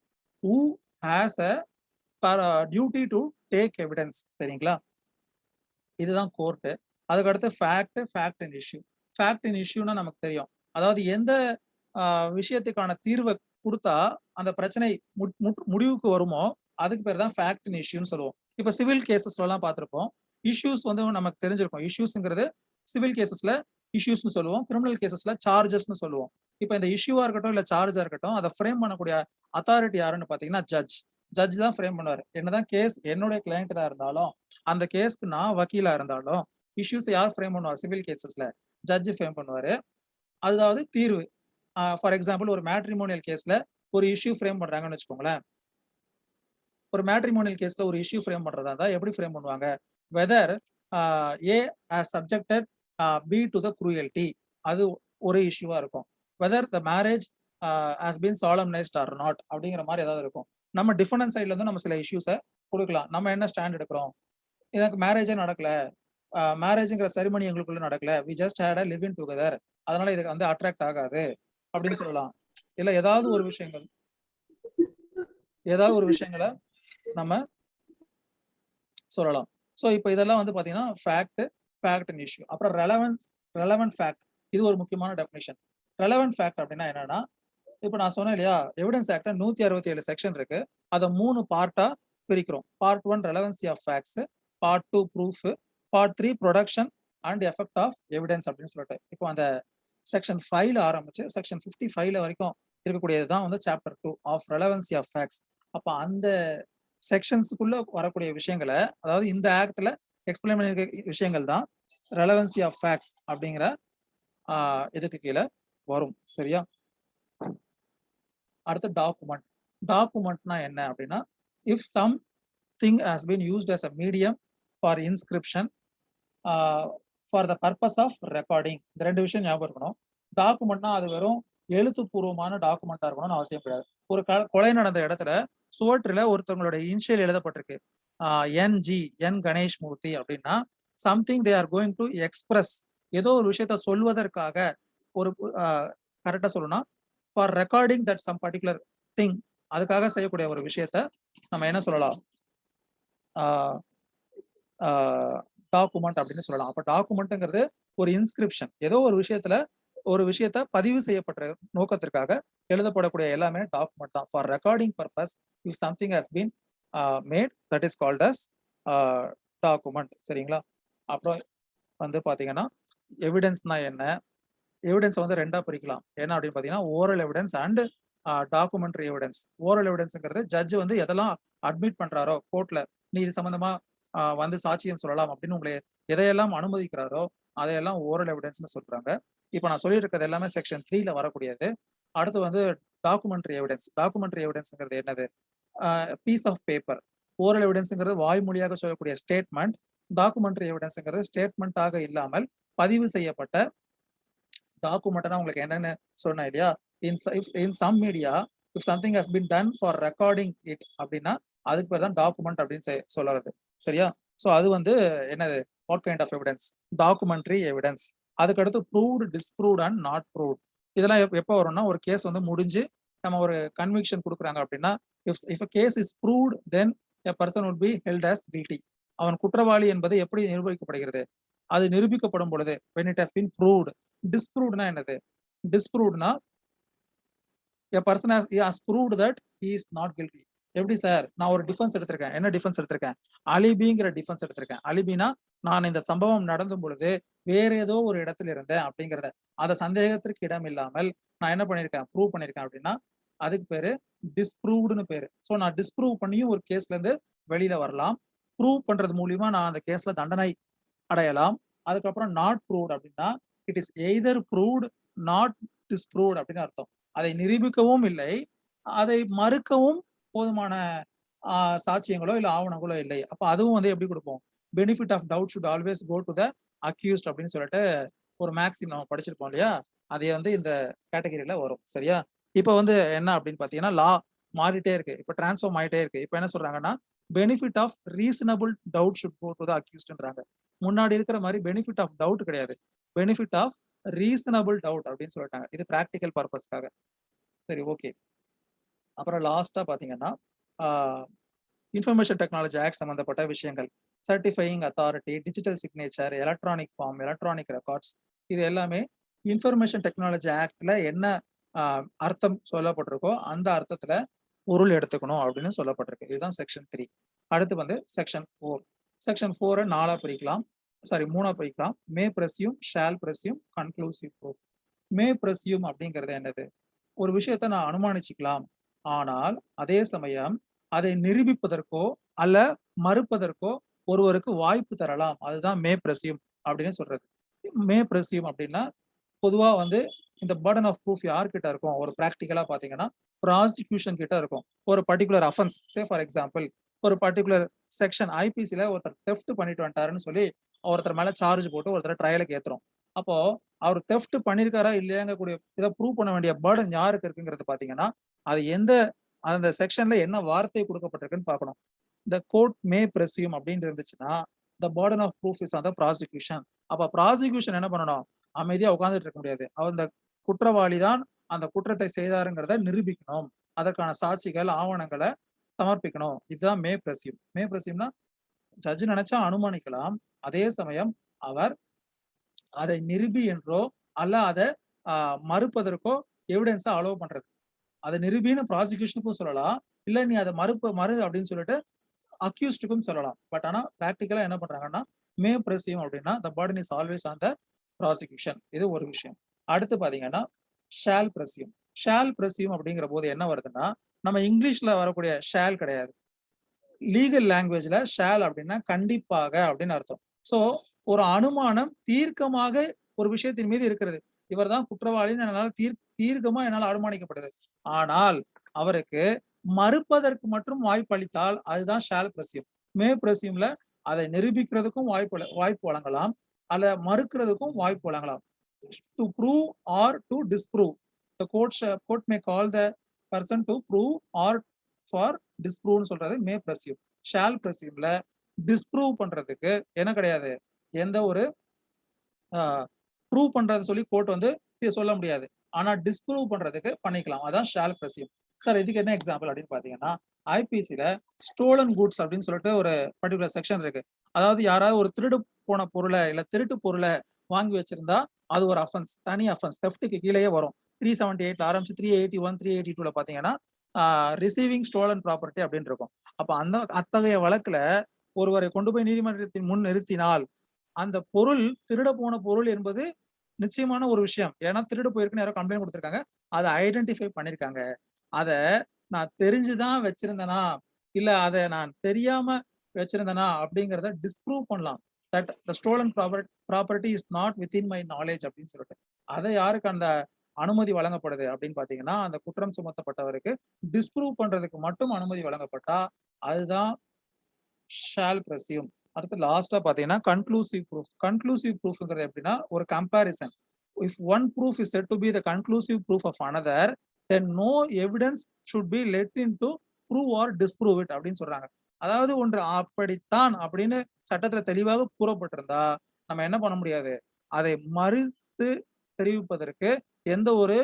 who has a duty to take evidence. சரிங்களா? இதுதான் கோர்ட்டு. அதுக்கடுத்து fact and issue. Fact and இஷ்யூனா நமக்கு தெரியும். அதாவது எந்த விஷயத்துக்கான தீர்வை கொடுத்தா அந்த பிரச்சனை முடிவுக்கு வருமோ அதுக்கு பேர் தான் ஃபேக்ட் அண்ட் இஷ்யூன்னு சொல்லுவோம். இப்ப சிவில் கேசஸ்ல எல்லாம் பார்த்திருப்போம். இஷ்யூஸ் வந்து நமக்கு தெரிஞ்சிருக்கும். இஷ்யூஸ்ங்கிறது சிவில் கேசஸ்ல இஷ்யூஸ்னு சொல்லுவோம், கிரிமினல் கேசஸ்ல சார்ஜஸ்னு சொல்லுவோம். இப்ப இந்த இஷ்யூவா இருக்கட்டும் இல்ல சார்ஜா இருக்கட்டும், அதை ஃப்ரேம் பண்ணக்கூடிய அத்தாரிட்டி யாருன்னு பாத்தீங்கன்னா ஜட்ஜ். ஜட்ஜ் தான் ஃப்ரேம் பண்ணுவாரு. என்னதான் கேஸ் என்னுடைய கிளையண்ட் தான் இருந்தாலும், அந்த கேஸ்க்கு நான் வக்கீலா இருந்தாலும், இஷ்யூஸ் யார் ஃப்ரேம் பண்ணுவார்? சிவில் கேசஸ்ல ஜட்ஜ் ஃப்ரேம் பண்ணுவாரு. அதாவது தீர்வு. ஃபார் எக்ஸாம்பிள் ஒரு மேட்ரிமோனியல் கேஸ்ல ஒரு இஷ்யூ ஃப்ரேம் பண்றாங்கன்னு வச்சுக்கோங்களேன். ஒரு மேட்ரிமோனியல் கேஸ்ல ஒரு இஷ்யூ ஃப்ரேம் பண்றதா இருந்தா எப்படி ஃப்ரேம் பண்ணுவாங்க? Whether A has subjected B to the cruelty, அது ஒரு இஷ்யூவா இருக்கும். Whether the marriage has been solemnised or not அப்படிங்கிற மாதிரி ஏதாவது இருக்கும். நம்ம டிஃபெண்டன்ட் சைட்ல இருந்து நம்ம சில இஷ்யூஸை கொடுக்கலாம். நம்ம என்ன ஸ்டாண்ட் எடுக்கிறோம்? எனக்கு மேரேஜே நடக்கல, மேரேஜ்ங்கிற செரிமனி எங்களுக்குள்ள நடக்கல, we just had a live in together, அதனால இதுக்கு வந்து அட்ராக்ட் ஆகாது அப்படின்னு சொல்லலாம். இல்ல ஏதாவது ஒரு விஷயங்களை நம்ம சொல்லலாம். ஸோ இப்போ இதெல்லாம் வந்து பாத்தீங்கன்னா ஃபேக்ட் அண்ட் இஷ்யூ. அப்புறம் ரெலவெண்ட் ஃபேக்ட், இது ஒரு முக்கியமான டெஃபினிஷன். ரெலவெண்ட் ஃபேக்ட் அப்படின்னா என்னன்னா, இப்போ நான் சொன்னேன் இல்லையா, எவிடன்ஸ் ஆக்ட்ல 167 செக்ஷன் இருக்கு. அதை 3 பார்ட்டா பிரிக்கிறோம். Part 1 relevancy of facts, part 2 proof, part 3 production and effect of evidence அப்படின்னு சொல்லிட்டு இப்போ அந்த செக்ஷன் 5ல ஆரம்பிச்சு செக்ஷன் 55 வரைக்கும் இருக்கக்கூடியது தான் வந்து chapter 2 of relevancy of facts. அப்ப அந்த செக்ஷன்ஸ்க்குள்ள வரக்கூடிய விஷயங்களை, அதாவது இந்த ஆக்ட்ல எக்ஸ்பிளைன் பண்ணிருக்க விஷயங்கள் தான் ரெலவென்சி ஆஃப் ஃபேக்ட்ஸ் அப்படிங்கிற இதுக்கு கீழே வரும். சரியா? அடுத்து டாக்குமெண்ட். டாக்குமெண்ட்னா என்ன அப்படின்னா, if something has been used as a medium for inscription for the purpose of recording. இந்த 2 விஷயம் ஞாபகம் இருக்கணும். டாக்குமெண்ட்னா அது வெறும் எழுத்துப்பூர்வமான டாக்குமெண்டா இருக்கணும்னு அவசியம் கிடையாது. ஒரு கொலை நடந்த இடத்துல சுவற்றில் ஒருத்தவங்களோட இனிஷியல் எழுதப்பட்டிருக்கு, என் கணேஷ் மூர்த்தி அப்படின்னா, something they are going to express, ஏதோ ஒரு விஷயத்த சொல்வதற்காக, ஒரு கரெக்டா சொல்லணும்னா for recording that some particular thing, அதுக்காக செய்யக்கூடிய ஒரு விஷயத்த நம்ம என்ன சொல்லலாம்? டாக்குமெண்ட் அப்படின்னு சொல்லலாம். அப்ப டாக்குமெண்ட்ங்கிறது ஒரு இன்ஸ்கிரிப்ஷன், ஏதோ ஒரு விஷயத்த பதிவு செய்யப்பட்ட நோக்கத்திற்காக எழுதப்படக்கூடிய எல்லாமே டாக்குமெண்ட் தான். For recording purpose if something has been made, that is called as document. சரிங்களா? அப்புறம் வந்து பார்த்தீங்கன்னா, எவிடன்ஸ்னா என்ன? எவிடன்ஸ வந்து 2ஆ பிரிக்கலாம். என்ன அப்படின்னு பார்த்தீங்கன்னா, oral evidence and documentary evidence. Oral எவிடன்ஸ்ங்கிறது ஜட்ஜ் வந்து எதெல்லாம் அட்மிட் பண்றாரோ கோர்ட்ல, நீ இது சம்மந்தமா வந்து சாட்சியம் சொல்லலாம் அப்படின்னு உங்கள எதையெல்லாம் அனுமதிக்கிறாரோ, அதையெல்லாம் ஓரல் எவிடன்ஸ்ன்னு சொல்றாங்க. இப்ப நான் சொல்லிட்டு இருக்கிறது எல்லாமே செக்ஷன் 3ல வரக்கூடியது. அடுத்து வந்து டாக்குமெண்டரி எவிடன்ஸ். டாக்குமெண்டரி எவிடன்ஸ்ங்கிறது என்னது? Piece of paper. ஓரல் எவிடன்ஸ்ங்கிறது வாய்மொழியாக சொல்லக்கூடிய ஸ்டேட்மெண்ட். டாக்குமெண்டரி எவிடன்ஸ்ங்கிறது ஸ்டேட்மெண்ட்டாக இல்லாமல் பதிவு செய்யப்பட்ட டாக்குமெண்ட்னா உங்களுக்கு என்னன்னு சொன்னேன் இல்லையா? In some media if something has been done for recording it அப்படின்னா, அதுக்கு பேர் தான் டாக்குமெண்ட் அப்படின்னு சொல்லறது. சரியா? ஸோ அது வந்து என்னது? What kind of evidence? Documentary evidence. அதுக்கடுத்து proved, disproved and not proved. இதெல்லாம் எப்போ வரும்னா, ஒரு கேஸ் வந்து முடிஞ்சு நம்ம ஒரு கன்விக்ஷன் குடுக்குறாங்க அப்படின்னா, if a case is proved then a person would be held as guilty. அவன் குற்றவாளி என்பது எப்படி நிரூபிக்கப்படுகிறது? அது நிரூபிக்கப்படும் பொழுது when it has been proved. டிஸ்ப்ரூவ்ட்னா என்னது? டிஸ்ப்ரூவ்ட்னா a person has proved that he is not guilty. எப்படி சார்? நான் ஒரு டிஃபென்ஸ் எடுத்திருக்கேன். என்ன டிஃபென்ஸ் எடுத்திருக்கேன்? அலிபிங்கிற டிஃபென்ஸ் எடுத்திருக்கேன். அலிபினா நான் இந்த சம்பவம் நடந்தும் பொழுது வேற ஏதோ ஒரு இடத்துல இருந்தேன் அப்படிங்கிறத, அத சந்தேகத்திற்கு இடம் இல்லாமல் நான் என்ன பண்ணியிருக்கேன்? ப்ரூவ் பண்ணியிருக்கேன் அப்படின்னா, அதுக்கு பேரு டிஸ்ப்ரூவ்டுன்னு பேரு. ஸோ நான் டிஸ்ப்ரூவ் பண்ணியும் ஒரு கேஸ்ல இருந்து வெளியில வரலாம். ப்ரூவ் பண்றது மூலியமா நான் அந்த கேஸ்ல தண்டனை அடையலாம். அதுக்கப்புறம் நாட் ப்ரூவ்ட் அப்படின்னா, it is either proved, not disproved அப்படின்னு அர்த்தம். அதை நிரூபிக்கவும் இல்லை, அதை மறுக்கவும் போதுமான ஆ சாட்சியங்களோ, இல்ல ஆவணங்களோ இல்லை. அப்ப அதுவும் வந்து எப்படி குடுப்போம்? Benefit of doubt should always go to the accused அப்படின்னு சொல்லிட்டு ஒரு மேக்ஸிம் நம்ம படிச்சிருப்போம் இல்லையா? அது வந்து இந்த கேட்டகரில வரும். சரியா? இப்ப வந்து என்ன அப்படின்னு பார்த்தீங்கன்னா, மாறிட்டே இருக்கு. இப்ப டிரான்ஸ்ஃபார்ம் ஆயிட்டே இருக்கு. இப்ப என்ன சொல்றாங்கன்னா, benefit of reasonable doubt should go to the அக்யூஸ்ட்ன்றாங்க. முன்னாடி இருக்கிற மாரி பெனிஃபிட் ஆஃப் டவுட் கிடையாது. பெனிஃபிட் ஆஃப் ரீசனபிள் டவுட் அப்படின்னு சொல்லிட்டாங்க. இது பிராக்டிகல் பர்ப்பஸ்க்காக. சரி, ஓகே. அப்புறம் லாஸ்ட்டா பார்த்தீங்கன்னா, ஆ இன்ஃபர்மேஷன் டெக்னாலஜி ஆக்ட் சம்மந்தப்பட்ட விஷயங்கள். Certifying authority, digital signature, electronic form, electronic records, இது எல்லாமே இன்ஃபர்மேஷன் டெக்னாலஜி ஆக்ட்ல என்ன அ அர்த்தம் சொல்லப்பட்டிருக்கோ, அந்த அர்த்தத்துல பொருள் எடுத்துக்கணும் அப்படின்னு சொல்லப்பட்டிருக்கு. இதுதான் செக்ஷன் 3. அடுத்து வந்து செக்ஷன் 4. செக்ஷன் 4 4ஆ பிரிக்கலாம். சாரி 3ஆ பிரிக்கலாம். மே பிரஸ்யூம், ஷால் பிரஸ்யூம், கன்க்ளூசிவ் ப்ரூஃப். மே பிரஸ்யூம் அப்படிங்கிறது என்னது? ஒரு விஷயத்த நான் அனுமானிச்சுக்கலாம். ஆனால், அதே சமயம் அதை நிரூபிப்பதற்கோ, அல்ல மறுப்பதற்கோ ஒருவருக்கு வாய்ப்பு தரலாம். அதுதான் மே பிரஸ்யூம் அப்படின்னு சொல்றது. மே பிரஸ்யூம் அப்படின்னா, பொதுவா வந்து இந்த பர்டன் ஆஃப் ப்ரூஃப் யார்கிட்ட இருக்கும்? ஒரு பிராக்டிகலா பார்த்தீங்கன்னா, ப்ராசிக்யூஷன் கிட்ட இருக்கும். ஒரு பர்ட்டிகுலர் அஃபென்ஸ் ஃபார் எக்ஸாம்பிள் ஒரு பர்ட்டிகுலர் செக்ஷன் ஐபிசில ஒருத்தர் தெஃப்ட் பண்ணிட்டு வந்துட்டாருன்னு சொல்லி, ஒருத்தர் மேல சார்ஜ் போட்டு ஒருத்தர ட்ரையலுக்கு ஏத்துறோம். அப்போ அவர் தெஃப்ட் பண்ணியிருக்காரா இல்லையாங்கக்கூடிய இத ப்ரூவ் பண்ண வேண்டிய பர்டன் யாருக்கு இருக்குங்கிறது பார்த்தீங்கன்னா, அது அந்த செக்ஷன்ல என்ன வார்த்தை குடுக்கப்பட்டிருக்குன்னு பார்க்கணும். த கோர்ட் மே பிரஸ்யூம் அப்படின்னு இருந்துச்சுன்னா, the burden of proof is on the prosecution. அப்ப ப்ராசிக்யூஷன் என்ன பண்ணணும்? அமைதியா உட்கார்ந்துட்டு இருக்க முடியாது. அந்த குற்றவாளி தான் அந்த குற்றத்தை செய்தாருங்கிறத நிரூபிக்கணும். அதற்கான சாட்சிகள், ஆவணங்கள சமர்ப்பிக்கணும். இதுதான் மே பிரஸ்யூம். மே பிரஸ்யூம்னா ஜட்ஜ் நினைச்சா அனுமானிக்கலாம். அதே சமயம் அவர் அதை நிரூபி என்றோ, அல்ல அத அ மறுப்பதற்கோ எவிடன்ஸா அலோவ் பண்றது. அத நிரூபின்னு ப்ராசிக்யூஷனுக்கும் சொல்லலாம். இல்ல நீ அத மறு அப்படின்னு சொல்லிட்டு அக்யூஸ்டுக்கும் சொல்லலாம். பட் ஆனா பிராக்டிகலா என்ன பண்றாங்கன்னா, மே பிரஸ்யூம் அப்படின்னா, த Burton is always on the prosecution. இது ஒரு விஷயம். அடுத்து பார்த்தீங்கன்னா, ஷால் பிரஸ்யூம். ஷால் பிரஸ்யூம் அப்படிங்கிற போது என்ன வருதுன்னா, நம்ம இங்கிலீஷ்ல வரக்கூடிய ஷால் கிடையாது. லீகல் லாங்குவேஜ்ல ஷால் அப்படின்னா கண்டிப்பாக அப்படின்னு அர்த்தம். சோ ஒரு அனுமானம் தீர்க்கமாக ஒரு விஷயத்தின் மீது இருக்கிறது. இவர் தான் குற்றவாளின்னு என்னால தீர்க்கமா என்னால அனுமானிக்கப்படுது. ஆனால் அவருக்கு மறுப்பதற்கு மட்டும் வாய்ப்பு அளித்தால் அதுதான் ஷால் பிரஸ்யூம். மே பிரஸ்யூம்ல அதை நிரூபிக்கிறதுக்கும் வாய்ப்பு வழங்கலாம். அல்ல மறுக்கிறதுக்கும் வாய்ப்பு வழங்கலாம். To prove or to disprove. The court may call the person to prove or for டிஸ்ப்ரூவ்னு சொல்றது மே பிரஸ்யூம். ஷால் பிரஸ்யூம்ல டிஸ்ப்ரூவ் பண்றதுக்கு என்ன கிடையாது. எந்த ஒரு ப்ரூவ் பண்றது சொல்லி கோர்ட் வந்து சொல்ல முடியாது. ஆனா டிஸ்ப்ரூவ் பண்றதுக்கு பண்ணிக்கலாம். அதான் ஷால் பிரஸ்யூம். சார் இதுக்கு என்ன எக்ஸாம்பிள் அப்படின்னு பாத்தீங்கன்னா, ஐபிசில ஸ்டோலன் கூட்ஸ் அப்படின்னு சொல்லிட்டு ஒரு பர்ட்டிகுலர் செக்ஷன் இருக்கு. அதாவது யாராவது ஒரு திருடு போன பொருள இல்ல திருட்டு பொருள வாங்கி வச்சிருந்தா அது ஒரு அஃபென்ஸ். தனி அஃபென்ஸ். தெஃப்ட்க்கு கீழயே வரும். 378 ஆரம்பிச்சு 381, 382ல பாத்தீங்கன்னா, ரிசீவிங் ஸ்டோலன் ப்ராப்பர்ட்டி அப்படின்னு இருக்கும். அப்ப அத்தகைய வழக்குல ஒருவரை கொண்டு போய் நீதிமன்றத்தின் முன் நிறுத்தினால் அந்த பொருள் திருட போன பொருள் என்பது நிச்சயமான ஒரு விஷயம். ஏன்னா திருடு போயிருக்குன்னு யாரோ கம்ப்ளைண்ட் கொடுத்திருக்காங்க. அதை ஐடென்டிஃபை பண்ணிருக்காங்க. அத நான் தெரிஞ்சுதான் வச்சிருந்தேனா, இல்ல அத நான் தெரியாம வச்சிருந்தேனா அப்படிங்கிறத டிஸ்ப்ரூவ் பண்ணலாம். That the stolon property is not within my knowledge அப்படின்னு சொல்லிட்டு. அதை யாருக்கு அந்த அனுமதி வழங்கப்படுது அப்படின்னு பாத்தீங்கன்னா, அந்த குற்றம் சுமத்தப்பட்டவருக்கு டிஸ்ப்ரூவ் பண்றதுக்கு மட்டும் அனுமதி வழங்கப்பட்டா அதுதான் ஷால் பிரசியூம். அடுத்து லாஸ்டா பாத்தீங்கன்னா கன்க்ளூசிவ் ப்ரூஃப். கன்க்ளூசிவ் ப்ரூஃப்ங்கிறது எப்படின்னா ஒரு comparison. If one proof is set to be the conclusive proof of another, then no evidence should be let into prove or disprove it அப்படின்னு சொல்றாங்க. அதாவது ஒன்று அப்படித்தான் அப்படின்னு சட்டத்துல தெளிவாக கூறப்பட்டிருந்தா நம்ம என்ன பண்ண முடியாது, அதை மறுத்து தெரிவிப்பதற்கு எந்த ஒரு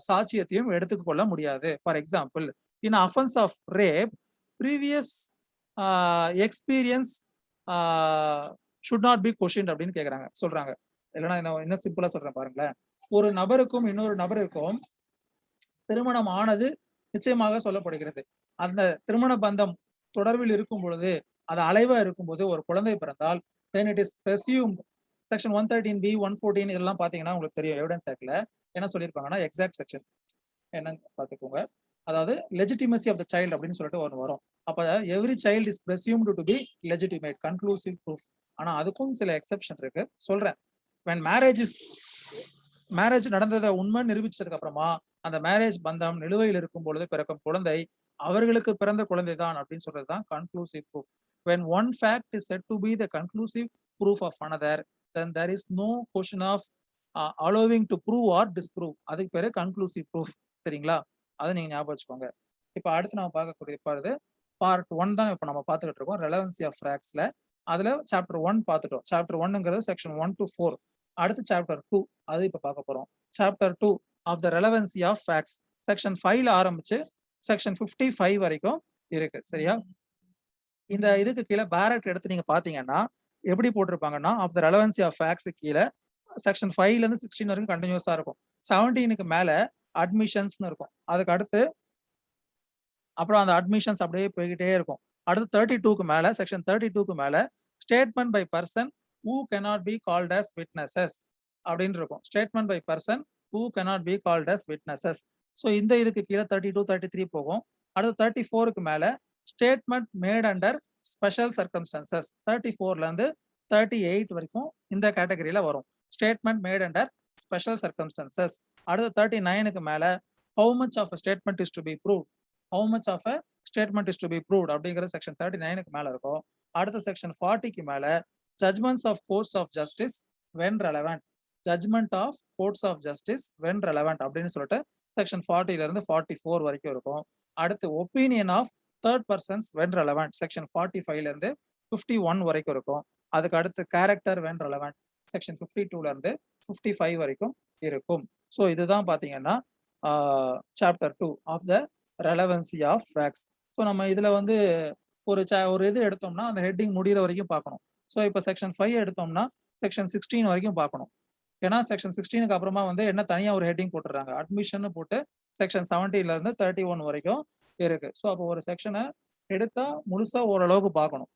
சாட்சியத்தையும் எடுத்துக் கொள்ள முடியாது. For example, in offence of rape previous experience should not be question அப்படின்னு கேக்குறாங்க சொல்றாங்க. இல்லைன்னா என்ன சிம்பிளா சொல்றேன் பாருங்களேன். ஒரு நபருக்கும் இன்னொரு நபருக்கும் திருமணம் ஆனது நிச்சயமாக சொல்லப்படுகிறது. அந்த திருமண பந்தம் தொடர்பில் இருக்கும் பொழுது, அது அலைவா இருக்கும்போது ஒரு குழந்தை பிறந்தால் then it is presumed. Section 113B 114 இதெல்லாம் பாத்தீங்கன்னா உங்களுக்கு தெரியும் எவிடன்ஸ் ஆக்ட்ல என்ன சொல்லியிருப்பாங்கன்னா எக்ஸாக்ட் செக்ஷன் என்னன்னு பாத்துக்கோங்க. அதாவது லெஜிட்டிமசி ஆஃப் த சைல்டு அப்படின்னு சொல்லிட்டு ஒன்று வரும். அப்ப every child is presumed to be legitimate conclusive proof. ஆனா அதுக்கும் சில எக்ஸெப்ஷன் இருக்கு சொல்றேன். when மேரேஜ் நடந்ததை உண்மை நிரூபிச்சதுக்கு அப்புறமா அந்த மேரேஜ் பந்தம் நிலுவையில் இருக்கும் பொழுது பிறக்கும் குழந்தை அவர்களுக்கு பிறந்த குழந்தை தான் அப்படின்னு சொல்றதுதான் conclusive proof. when one fact is said to be the conclusive proof of another, then there is no question of allowing to prove or disprove. அதுக்கு பேரு கன்க்ளூசிவ் ப்ரூஃப். சரிங்களா? அதை நீங்க ஞாபகம் வச்சுக்கோங்க. இப்ப அடுத்து நம்ம பார்க்கக்கூடிய பார்ட் 1 தான் இப்ப நம்ம பார்த்துக்கிட்டு இருக்கோம் ரெலவன்சி ஆஃப் ஃபேக்ட்ஸ்ல. அதுல சாப்டர் 1 பார்த்துட்டோம். சாப்டர் 1ங்கிறது செக்ஷன் 1 to 4. அடுத்து சாப்டர் 2 அது இப்ப பார்க்க போறோம். Chapter 2 of the relevancy of facts section 5ல ஆரம்பிச்சு செக்ஷன் 55 வரைக்கும் இருக்கு. சரியா? இந்த இதுக்கு கீழே பேரட் எடுத்து நீங்க பாத்தீங்கன்னா எப்படி போட்டிருப்பாங்கன்னா of the relevancy of facts கீழே செக்ஷன் 5ல இருந்து 16 வரைக்கும் கண்டினியூஸா இருக்கும். 17க்கு மேல அட்மிஷன்ஸ்னு இருக்கும். அதுக்கு அடுத்து அப்புறம் அந்த அட்மிஷன்ஸ் அப்படியே போய்கிட்டே இருக்கும். அடுத்து 32க்கு மேல செக்ஷன் 32க்கு மேல statement by person who cannot be called as witnesses அப்படின்னு இருக்கும். Statement by person who cannot be called as witnesses. So இந்த இதுக்கு கீழே 32 33 போகும். அடுத்து 34க்கு மேல statement made under special circumstances 34ல இருந்து 38 வரைக்கும் இந்த கேட்டகரியில வரும். Statement made under special circumstances. அடுத்து 39க்கு மேல how much of a statement is to be proved, how much of a statement is to be proved அப்படிங்கிற செக்ஷன் 39க்கு மேல இருக்கும். அடுத்த செக்ஷன் 40க்கு மேல judgments of courts of justice when relevant, judgment of courts of justice when relevant அப்படின்னு சொல்லிட்டு section 40ல இருந்து 44 வரைக்கும் இருக்கும். அடுத்து opinion of third persons when relevant section 45ல இருந்து 51 வரைக்கும் இருக்கும். அதுக்கு அடுத்து கேரக்டர் when relevant செக்ஷன் 52ல இருந்து 55 வரைக்கும் இருக்கும். ஸோ இதுதான் பாத்தீங்கன்னா chapter 2 of the relevancy of facts. So நம்ம இதுல வந்து ஒரு இது எடுத்தோம்னா அந்த ஹெட்டிங் முடிகிற வரைக்கும் பார்க்கணும். ஸோ இப்போ செக்ஷன் 5 எடுத்தோம்னா செக்ஷன் 16 வரைக்கும் பார்க்கணும். ஏன்னா செக்ஷன் 16க்கு அப்புறமா வந்து என்ன தனியா ஒரு ஹெட்டிங் போட்டுறாங்க அட்மிஷன் போட்டு செக்ஷன் 70ல இருந்து 31 வரைக்கும் இருக்கு. ஸோ அப்போ ஒரு செக்ஷனை எடுத்தா முழுசா ஓரளவுக்கு பார்க்கணும்.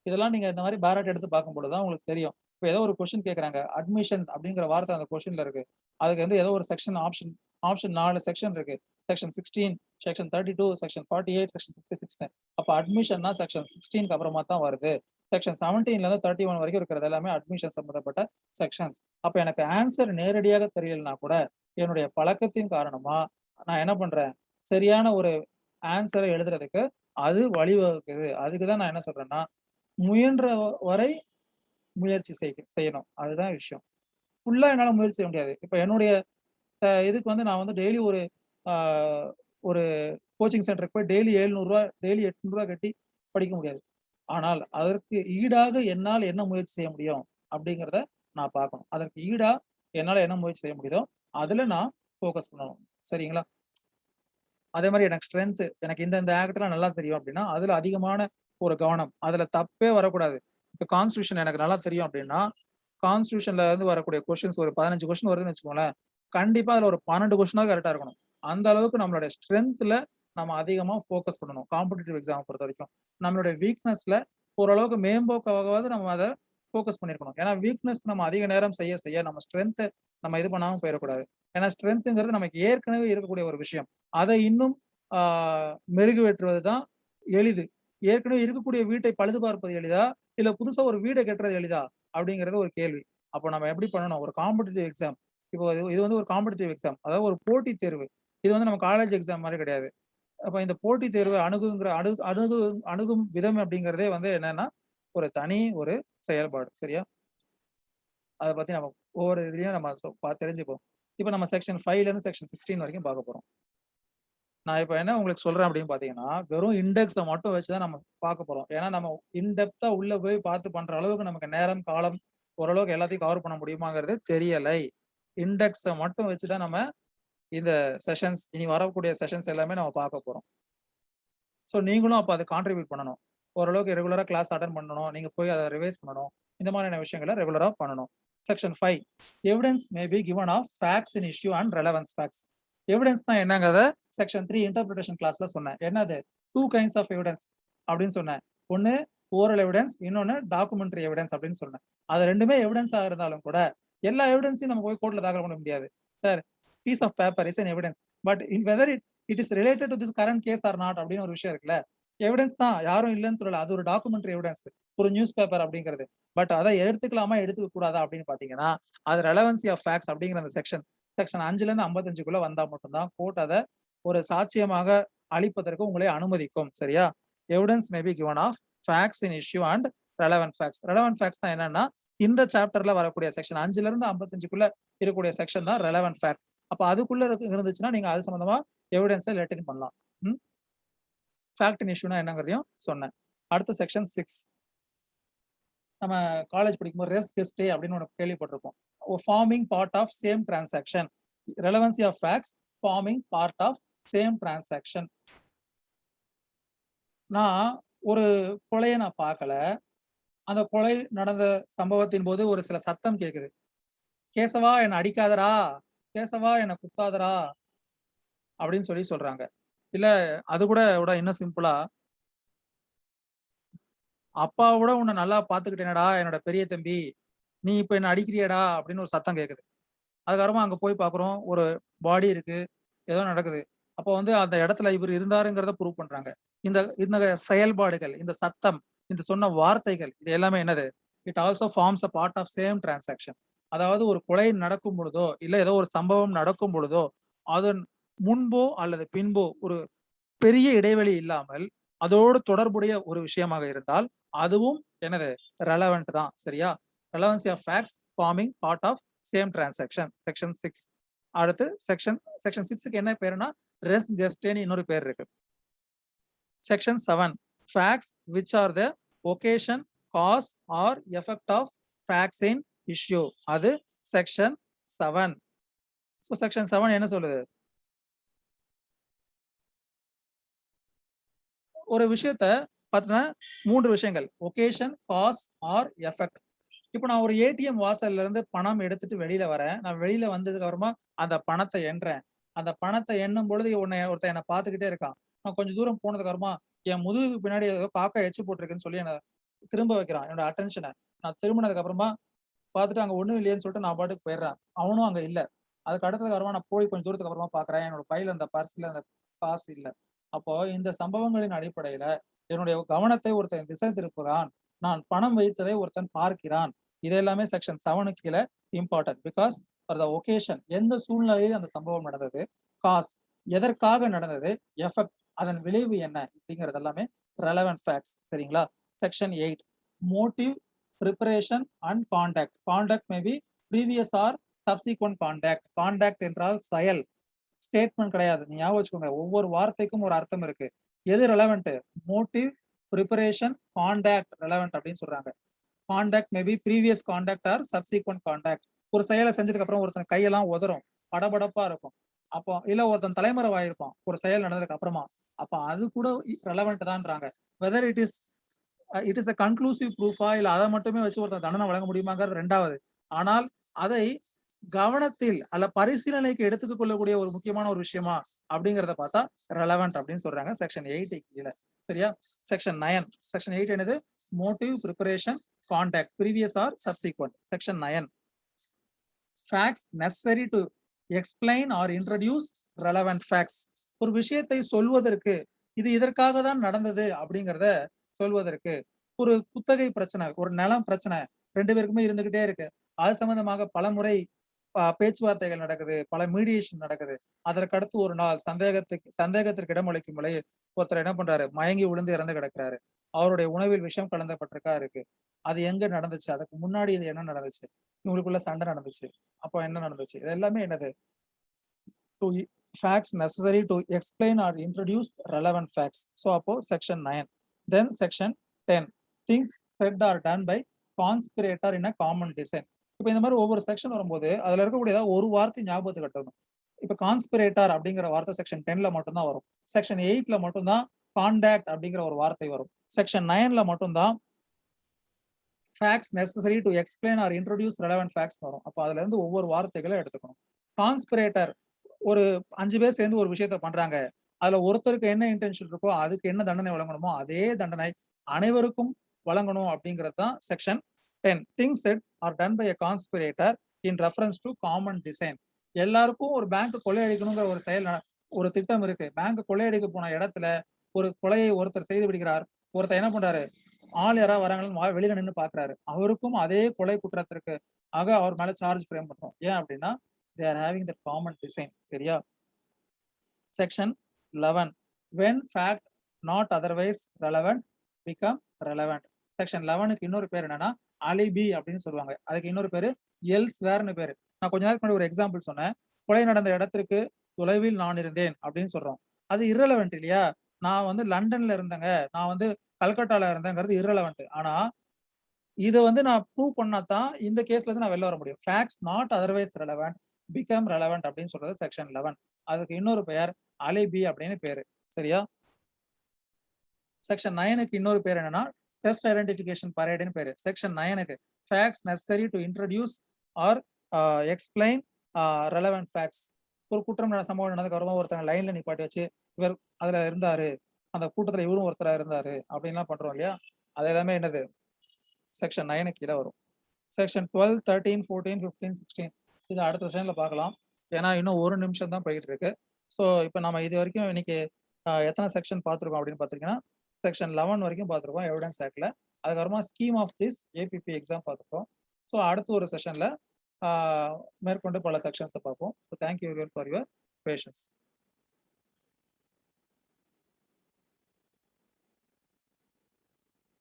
இதெல்லாம் நீங்க இந்த மாதிரி பேரட் எடுத்து பார்க்கும் பொழுதுதான் உங்களுக்கு தெரியும். இப்போ ஏதோ ஒரு கொஸ்டின் கேட்கறாங்க அட்மிஷன்ஸ் அப்படிங்கிற வார்த்தை அந்த கொஸ்டின்ல இருக்கு. அதுக்கு வந்து ஏதோ ஒரு செக்ஷன் ஆப்ஷன் 4 செக்ஷன் இருக்கு. Section 16, section 32, section 48, section 56. அப்ப அட்மிஷன்னா செக்ஷன் 16க்கு அப்புறமா தான் வருது. செக்ஷன் 17ல இருந்து 31 வரைக்கும் இருக்கிறது எல்லாமே அட்மிஷன் சம்பந்தப்பட்ட செக்ஷன்ஸ். அப்ப எனக்கு ஆன்சர் நேரடியாக தெரியலனா கூட என்னுடைய பழக்கத்தின் காரணமா நான் என்ன பண்றேன், சரியான ஒரு ஆன்சரை எழுதுறதுக்கு அது வழிவகுக்குது. அதுக்குதான் நான் என்ன சொல்றேன்னா முயன்ற வரை முயற்சி செய்யணும். அதுதான் விஷயம். ஃபுல்லா என்னால முயற்சி செய்ய முடியாது. இப்ப என்னுடைய இதுக்கு வந்து நான் வந்து டெய்லி ஒரு கோச்சிங் சென்டருக்கு போய் டெய்லி 700 ரூபாய், டெய்லி 800 ரூபாய் கட்டி படிக்க முடியாது. ஆனால் அதற்கு ஈடாக என்னால் என்ன முயற்சி செய்ய முடியும் அப்படிங்கிறத நான் பார்க்கணும். அதற்கு ஈடா என்னால என்ன முயற்சி செய்ய முடியுதோ அதுல நான் ஃபோக்கஸ் பண்ணணும். சரிங்களா? அதே மாதிரி எனக்கு ஸ்ட்ரென்த், எனக்கு இந்த ஆக்ட்லாம் நல்லா தெரியும் அப்படின்னா அதுல அதிகமான ஒரு கவனம், அதுல தப்பே வரக்கூடாது. இப்ப கான்ஸ்டியூஷன் எனக்கு நல்லா தெரியும் அப்படின்னா கான்ஸ்டியூஷன்ல இருந்து வரக்கூடிய கொஸ்டின்ஸ் ஒரு 15 கொஸ்டின் வருதுன்னு வச்சுக்கோங்களேன், கண்டிப்பா அதுல ஒரு 12 கொஸ்டினாவது கரெக்டா இருக்கணும். அந்த அளவுக்கு நம்மளுடைய ஸ்ட்ரென்த்ல நம்ம அதிகமா ஃபோக்கஸ் பண்ணணும். காம்படிட்டிவ் எக்ஸாம் பொறுத்தவரைக்கும். நம்மளுடைய வீக்னஸ்ல ஓரளவுக்கு மேம்போக்காவது நம்ம அத ஃபோக்கஸ் பண்ணியிருக்கணும். ஏன்னா வீக்னஸ்க்கு நம்ம அதிக நேரம் செய்ய செய்ய நம்ம ஸ்ட்ரென்த்த நம்ம இது பண்ணாம போயிறக்கூடாது. ஏன்னா ஸ்ட்ரென்த்ங்கிறது நமக்கு ஏற்கனவே இருக்கக்கூடிய ஒரு விஷயம். அதை இன்னும் ஆ மெருகேற்றுவது தான் எளிது. ஏற்கனவே இருக்கக்கூடிய வீட்டை பழுது பார்ப்பது எளிதா? இல்ல புதுசா ஒரு வீட கட்டுறது எளிதா? அப்படிங்கிறது ஒரு கேள்வி. அப்போ நம்ம எப்படி பண்ணணும்? ஒரு காம்படிட்டிவ் எக்ஸாம். இப்போ இது இது வந்து ஒரு காம்படிட்டிவ் எக்ஸாம். அதாவது ஒரு போட்டித் தேர்வு. இது வந்து நம்ம காலேஜ் எக்ஸாம் மாரி கிடையாது. அப்ப இந்த போட்டித் தேர்வு அணுகும் விதம் அப்படிங்கிறதே வந்து என்னன்னா, ஒரு செயல்பாடு. சரியா? அத பத்தி நம்ம ஒவ்வொரு இதுலயும் நம்ம தெரிஞ்சுப்போம். இப்ப நம்ம செக்ஷன் 5ல இருந்து செக்ஷன் 16 வரைக்கும் பார்க்க போறோம். நான் இப்ப என்ன உங்களுக்கு சொல்றேன் அப்படின்னு பார்த்தீங்கன்னா, வெறும் இண்டெக்ஸ மட்டும் வச்சு தான் நம்ம பார்க்க போறோம். ஏன்னா நம்ம இன் டெப்த்தா உள்ள போய் பார்த்து பண்ற அளவுக்கு நமக்கு நேரம், காலம் ஓரளவுக்கு எல்லாத்தையும் கவர் பண்ண முடியுமாங்கிறது தெரியலை. இண்டெக்ஸ மட்டும் வச்சு தான் நம்ம இந்த செஷன்ஸ் இனி வரக்கூடிய செஷன்ஸ் எல்லாமே நம்ம பார்க்க போறோம். ஸோ நீங்களும் அப்ப அத கான்ட்ரிபியூட் பண்ணணும். ஓரளவுக்கு ரெகுலரா கிளாஸ் அட்டெண்ட் பண்ணணும். நீங்க போய் அத ரிவைஸ் பண்ணணும். இந்த மாதிரியான விஷயங்கள ரெகுலரா பண்ணணும். Section 5 evidence may be given of facts in issue and relevance facts. எவிடன்ஸ்னா என்னங்கிறத செக்ஷன் 3 இன்டர்பிரேஷன் கிளாஸ்ல சொன்னேன். என்னது? 2 கைண்ட்ஸ் ஆஃப் எவிடன்ஸ் அப்படின்னு சொன்னேன். ஒண்ணு ஓரல் எவிடன்ஸ், இன்னொன்னு டாக்குமெண்டரி எவிடன்ஸ் அப்படின்னு சொன்னேன். அது 2மே எவிடன்ஸா இருந்தாலும் கூட எல்லா எவிடன்ஸையும் நம்ம போய் கோர்ட்ல தாக்கல் பண்ண முடியாது. Sir piece of paper is an evidence. But in whether it is related to this current case or not அப்படின்னு ஒரு விஷயம் இருக்குல்ல. எவிடன்ஸ் தான் யாரும் இல்லன்னு சொல்லல. அது ஒரு டாக்குமெண்டரி எவிடன்ஸ். ஒரு நியூஸ் பேப்பர் அப்படிங்கிறது. பட் அத எடுத்துக்கலாமா, எடுத்துக்க கூடாதா அப்படின்னு பார்த்தீங்கன்னா, அது ரெலவன்சி ஆஃப் ஃபேக்ட்ஸ் அப்படிங்கிற அந்த செக்ஷன் 5ல இருந்து 55க்குள்ள வந்தா மட்டும் தான் கோர்ட் அத ஒரு சாட்சியமாக அளிப்பதற்கு உங்களை அனுமதிக்கும். சரியா? Evidence may be given of facts in issue and relevant facts. Relevant facts தான் என்னன்னா, இந்த சாப்டர்ல வரக்கூடிய செக்ஷன் 5ல இருந்து 55க்குள்ள இருக்கக்கூடிய செக்ஷன் தான் ரெலவன்ட் ஃபேக்ட். அப்ப அதுக்குள்ள இருந்துச்சுன்னா நீங்க அது சம்பந்தமா எவிடன்ஸ லெட்டின் பண்ணலாம். ம். ஃபேக்ட் இன் இஷ்யூனா என்னங்கிறதையும் சொன்னேன். அடுத்த செக்ஷன் 6. நம்ம காலேஜ் படிக்கும்போது ரெஸ் கெஸ்டே அப்படின்னு ஒண்ணு கேள்விப்பட்டிருப்போம். Forming part of same transaction. Relevancy of facts forming part of same transaction. நான் ஒரு கொலைய நான் பார்க்கல. அந்த கொலை நடந்த சம்பவத்தின் போது ஒரு சில சத்தம் கேட்குது. "கேசவா என்ன அடிக்காதடா! கேசவா என்ன குத்தாதடா!" அப்படின்னு சொல்றாங்க. இல்ல அது கூட விட இன்னும் சிம்பிளா, "அப்பாவ விட உன்ன நல்லா பார்த்துக்கிட்டேனேடா என்னோட பெரிய தம்பி. நீ இப்ப என்ன அடிக்கிறியேடா" அப்படின்னு ஒரு சத்தம் கேட்குது. அதுக்கப்புறமா அங்க போய் பார்க்குறோம். ஒரு பாடி இருக்கு. ஏதோ நடக்குது. அப்போ வந்து அந்த இடத்துல இவரு இருந்தாருங்கிறத ப்ரூவ் பண்றாங்க. இந்த இந்த செயல்பாடுகள், இந்த சத்தம், இந்த சொன்ன வார்த்தைகள் இது எல்லாமே என்னது? It also forms a part of same transaction. அதாவது ஒரு கொலை நடக்கும் பொழுதோ, இல்ல ஏதோ ஒரு சம்பவம் நடக்கும் பொழுதோ, அதன் முன்போ அல்லது பின்போ ஒரு பெரிய இடைவெளி இல்லாமல் அதோடு தொடர்புடைய ஒரு விஷயமாக இருந்தால், அதுவும் என்னது? ரெலவன்ட் தான். சரியா? Relevancy of facts forming part of same transaction. Section 6. அடுத்து செக்ஷன் செக்ஷன் 6க்கு என்ன பேருன்னா, ரெஸ் கெஸ்டேன்னு இன்னொரு பேர் இருக்கு. Section 7 facts which are the occasion, cause or effect of facts in issue. அது செக்ஷன் 7. ஸோ செக்ஷன் 7 என்ன சொல்லுது? ஒரு விஷயத்த பாத்தீங்கன்னா 3 விஷயங்கள். Occasion, cause or effect. இப்ப நான் ஒரு ஏடிஎம் வாசல்ல இருந்து பணம் எடுத்துட்டு வெளியில வரேன். நான் வெளியில வந்ததுக்கு அப்புறமா அந்த பணத்த எண்றேன். அந்த பணத்த எண்ணும் பொழுது ஒருத்தன் என்ன பார்த்துக்கிட்டே இருக்கான். நான் கொஞ்சம் தூரம் போனதுக்கு அப்புறமா என் முதுகுக்கு பின்னாடி ஏதோ காக்கா எச்சு போட்டுருக்குன்னு சொல்லி என்ன திரும்ப வைக்கிறான். என்னோட அட்டென்ஷன. நான் திரும்புனதுக்கு அப்புறமா பார்த்துட்டு அங்க ஒண்ணும் இல்லையேன்னு சொல்லிட்டு நான் பாட்டுக்கு போயிடுறேன். அவனும் அங்க இல்ல. அதுக்கு அடுத்ததுக்கு அப்புறமா நான் போய் கொஞ்சம் தூரத்துக்கு அப்புறமா பார்க்குறேன். என்னோட பையில அந்த பர்ஸ்ல அந்த காசு இல்ல. அப்போ இந்த சம்பவங்களின் அடிப்படையில என்னுடைய கவனத்தை ஒருத்தன் திசை திருப்புறான். நான் பணம் வைத்ததை ஒருத்தன் பார்க்கிறான். இது எல்லாமே செக்ஷன் 7க்கு கீழ important. Because for the occasion எந்த சூழ்நிலையில் அந்த சம்பவம் நடந்தது, காஸ் எதற்காக நடந்தது, எஃபெக்ட் அதன் விளைவு என்ன அப்படிங்கிறது எல்லாமே ரெலவன்ட் ஃபேக்ட்ஸ். சரிங்களா? Section 8 motive, preparation and conduct. Conduct may be previous or subsequent conduct. Conduct என்றால் செயல், ஸ்டேட்மெண்ட் கிடையாது. நீ ஞாபகம் வச்சுக்கோங்க. ஒவ்வொரு வார்த்தைக்கும் ஒரு அர்த்தம் இருக்கு. எது relevant? Motive, preparation, contact relevant அப்படின்னு சொல்றாங்க. Contact may be previous contact R subsequent contact. ஒரு செயலை செஞ்சதுக்கு அப்புறம் ஒருத்தன் கையெல்லாம் உதறும், படபடப்பா இருக்கும். அப்போ இல்ல ஒருத்தன் தலைமறைவாயிருப்பான் ஒரு செயல் நடந்ததுக்கு அப்புறமா. அப்ப அது கூட ரெலவென்ட் தான்றாங்க. Whether it is a conclusive ப்ரூஃபா இல்ல அதை மட்டுமே வச்சு ஒருத்தன் தண்டனை வழங்க முடியுமாங்கிறது 2வது. ஆனால் அதை கவனத்தில் அல்ல பரிசீலனைக்கு எடுத்துக்க கொள்ளக்கூடிய ஒரு முக்கியமான ஒரு விஷயமா அப்படிங்கிறத பார்த்தா ரெலவெண்ட் அப்படின்னு சொல்றாங்க செக்ஷன் 8 கீழே. சரியா? செக்ஷன் 9. செக்ஷன் 8 என்னது? Motive, preparation, conduct, previous or subsequent. Section 9. Facts necessary to explain or introduce relevant facts. ஒரு விஷயத்தை சொல்வதற்கு இது இதற்காக தான் நடந்தது அப்படிங்கிறத சொல்வதற்கு, ஒரு குத்தகை பிரச்சனை, ஒரு நிலம் பிரச்சனை 2 பேருக்குமே இருந்துகிட்டே இருக்கு. அது சம்பந்தமாக பலமுறை பேச்சுவார்த்தைகள் நடக்குது, பல மீடியேஷன் நடக்குது. அதற்கடுத்து ஒரு நாள் சந்தேகத்திற்கு இடமளிக்கும் நிலையில் ஒருத்தர் என்ன பண்றாரு? மயங்கி விழுந்து இறந்து கிடக்குறாரு. அவருடைய உணவில் விஷம் கலந்தப்பட்டிருக்கா இருக்கு. அது எங்க நடந்துச்சு? அதுக்கு முன்னாடி இது என்ன நடந்துச்சு? இவங்களுக்குள்ள சண்டை நடந்துச்சு. அப்போ என்ன நடந்துச்சு? இது எல்லாமே என்னது? To facts necessary to explain or introduce relevant facts. So அப்போ section 9. Then section 10. Things said or done by conspirator in a common design. இப்போ இந்த மாதிரி ஒவ்வொரு செக்ஷன் வரும்போது அதுல இருக்கக்கூடிய ஏதாவது ஒரு வார்த்தை ஞாபகத்துக்கு கட்டணும். இப்போ கான்ஸ்பிரேட்டர் அப்படிங்கிற வார்த்தை செக்ஷன் 10ல மட்டும்தான் வரும். செக்ஷன் 8ல மட்டும்தான் கான்டாக்ட் அப்படிங்கிற ஒரு வார்த்தை வரும். செக்ஷன் 9ல மட்டும்தான் facts necessary to explain or introduce relevant facts வரும். அப்போ அதுல இருந்து ஒவ்வொரு வார்த்தைகளை எடுத்துக்கணும். கான்ஸ்பிரேட்டர் ஒரு 5 பேர் சேர்ந்து ஒரு விஷயத்த பண்றாங்க. அதுல ஒருத்தருக்கு என்ன இன்டென்ஷன் இருக்கோ அதுக்கு என்ன தண்டனை வழங்கணுமோ அதே தண்டனை அனைவருக்கும் வழங்கணும் அப்படிங்கிறது தான் section 10. Things set or done by a conspirator in reference to common design. எல்லாருக்கும் ஒரு பேங்க் கொள்ளையடிக்கணுங்கிற ஒரு ஒரு திட்டம் இருக்கு. பேங்க் கொள்ளையடிக்க போன இடத்துல ஒரு கொலையை ஒருத்தர் செய்து விடுகிறார். ஒருத்தர் என்ன பண்றாரு? ஆள் யாராவது வராங்கன்னு வெளியில நின்று பாக்குறாரு. அவருக்கும் அதே கொலை குற்றத்திற்கு அவர் மேல சார்ஜ் ஃப்ரேம் பண்றோம். ஏன் அப்படின்னா they are having the common design. சரியா? section 11. when fact not otherwise relevant become relevant. section 11க்கு இன்னொரு பேர் என்னன்னா அலிபி அப்படின்னு சொல்லுவாங்க. அதுக்கு இன்னொரு பேரு எல்ஸ்வேர்னு பேரு. நான் கொஞ்ச நேரத்துக்கு முன்னாடி ஒரு எக்ஸாம்பிள் சொன்னேன். கொலை நடந்த இடத்திற்கு தொலைவில் நான் இருந்தேன் அப்படின்னு சொல்றோம். அது இரலவெண்ட் இல்லையா? நான் வந்து லண்டன்ல இருந்தேங்க, நான் வந்து கல்கட்டால இருந்தேங்கிறது இரலவெண்ட். ஆனா இதை வந்து நான் ப்ரூவ் பண்ணா தான் இந்த கேஸ்ல இருந்து நான் வெளில வர முடியும். Facts not otherwise relevant become relevant அப்படின்னு சொல்றது செக்ஷன் 11. அதுக்கு இன்னொரு பெயர் அலிபி அப்படின்னு பேரு. சரியா? செக்ஷன் 9க்கு இன்னொரு பேர் என்னன்னா டெஸ்ட் ஐடென்டிஃபிகேஷன் பரேடுன்னு பேரு. செக்ஷன் 9க்கு facts necessary to introduce or explain relevant facts. ஒரு குற்றம் சம்பவம் நடந்ததுக்கு அப்புறமா ஒருத்தங்க லைன்ல நிப்பாட்டி வச்சு இவர் அதுல இருந்தாரு, அந்த கூட்டத்துல இவரும் ஒருத்தரா இருந்தாரு அப்படின்லாம் பண்றோம் இல்லையா? அது எல்லாமே என்னது? செக்ஷன் 9 கீழே வரும். செக்ஷன் 12, 13, 14, 15, 16 இது அடுத்த செஷன்ல பார்க்கலாம். ஏன்னா இன்னும் ஒரு நிமிஷம் தான் போயிட்டு இருக்கு. ஸோ இப்போ நம்ம இது வரைக்கும் இன்னைக்கு எத்தனை செக்ஷன் பார்த்துருக்கோம் அப்படின்னு பார்த்தீங்கன்னா செக்ஷன் 11 வரைக்கும் பார்த்துருக்கோம் எவிடன்ஸ் ஆக்ட்ல. அதுக்கப்புறமா scheme of this APP exam பார்த்துருக்கோம். ஸோ அடுத்த ஒரு செஷன்ல மேற்கொண்டு பல செக்ஷன்ஸை பார்ப்போம். So thank you for your patience.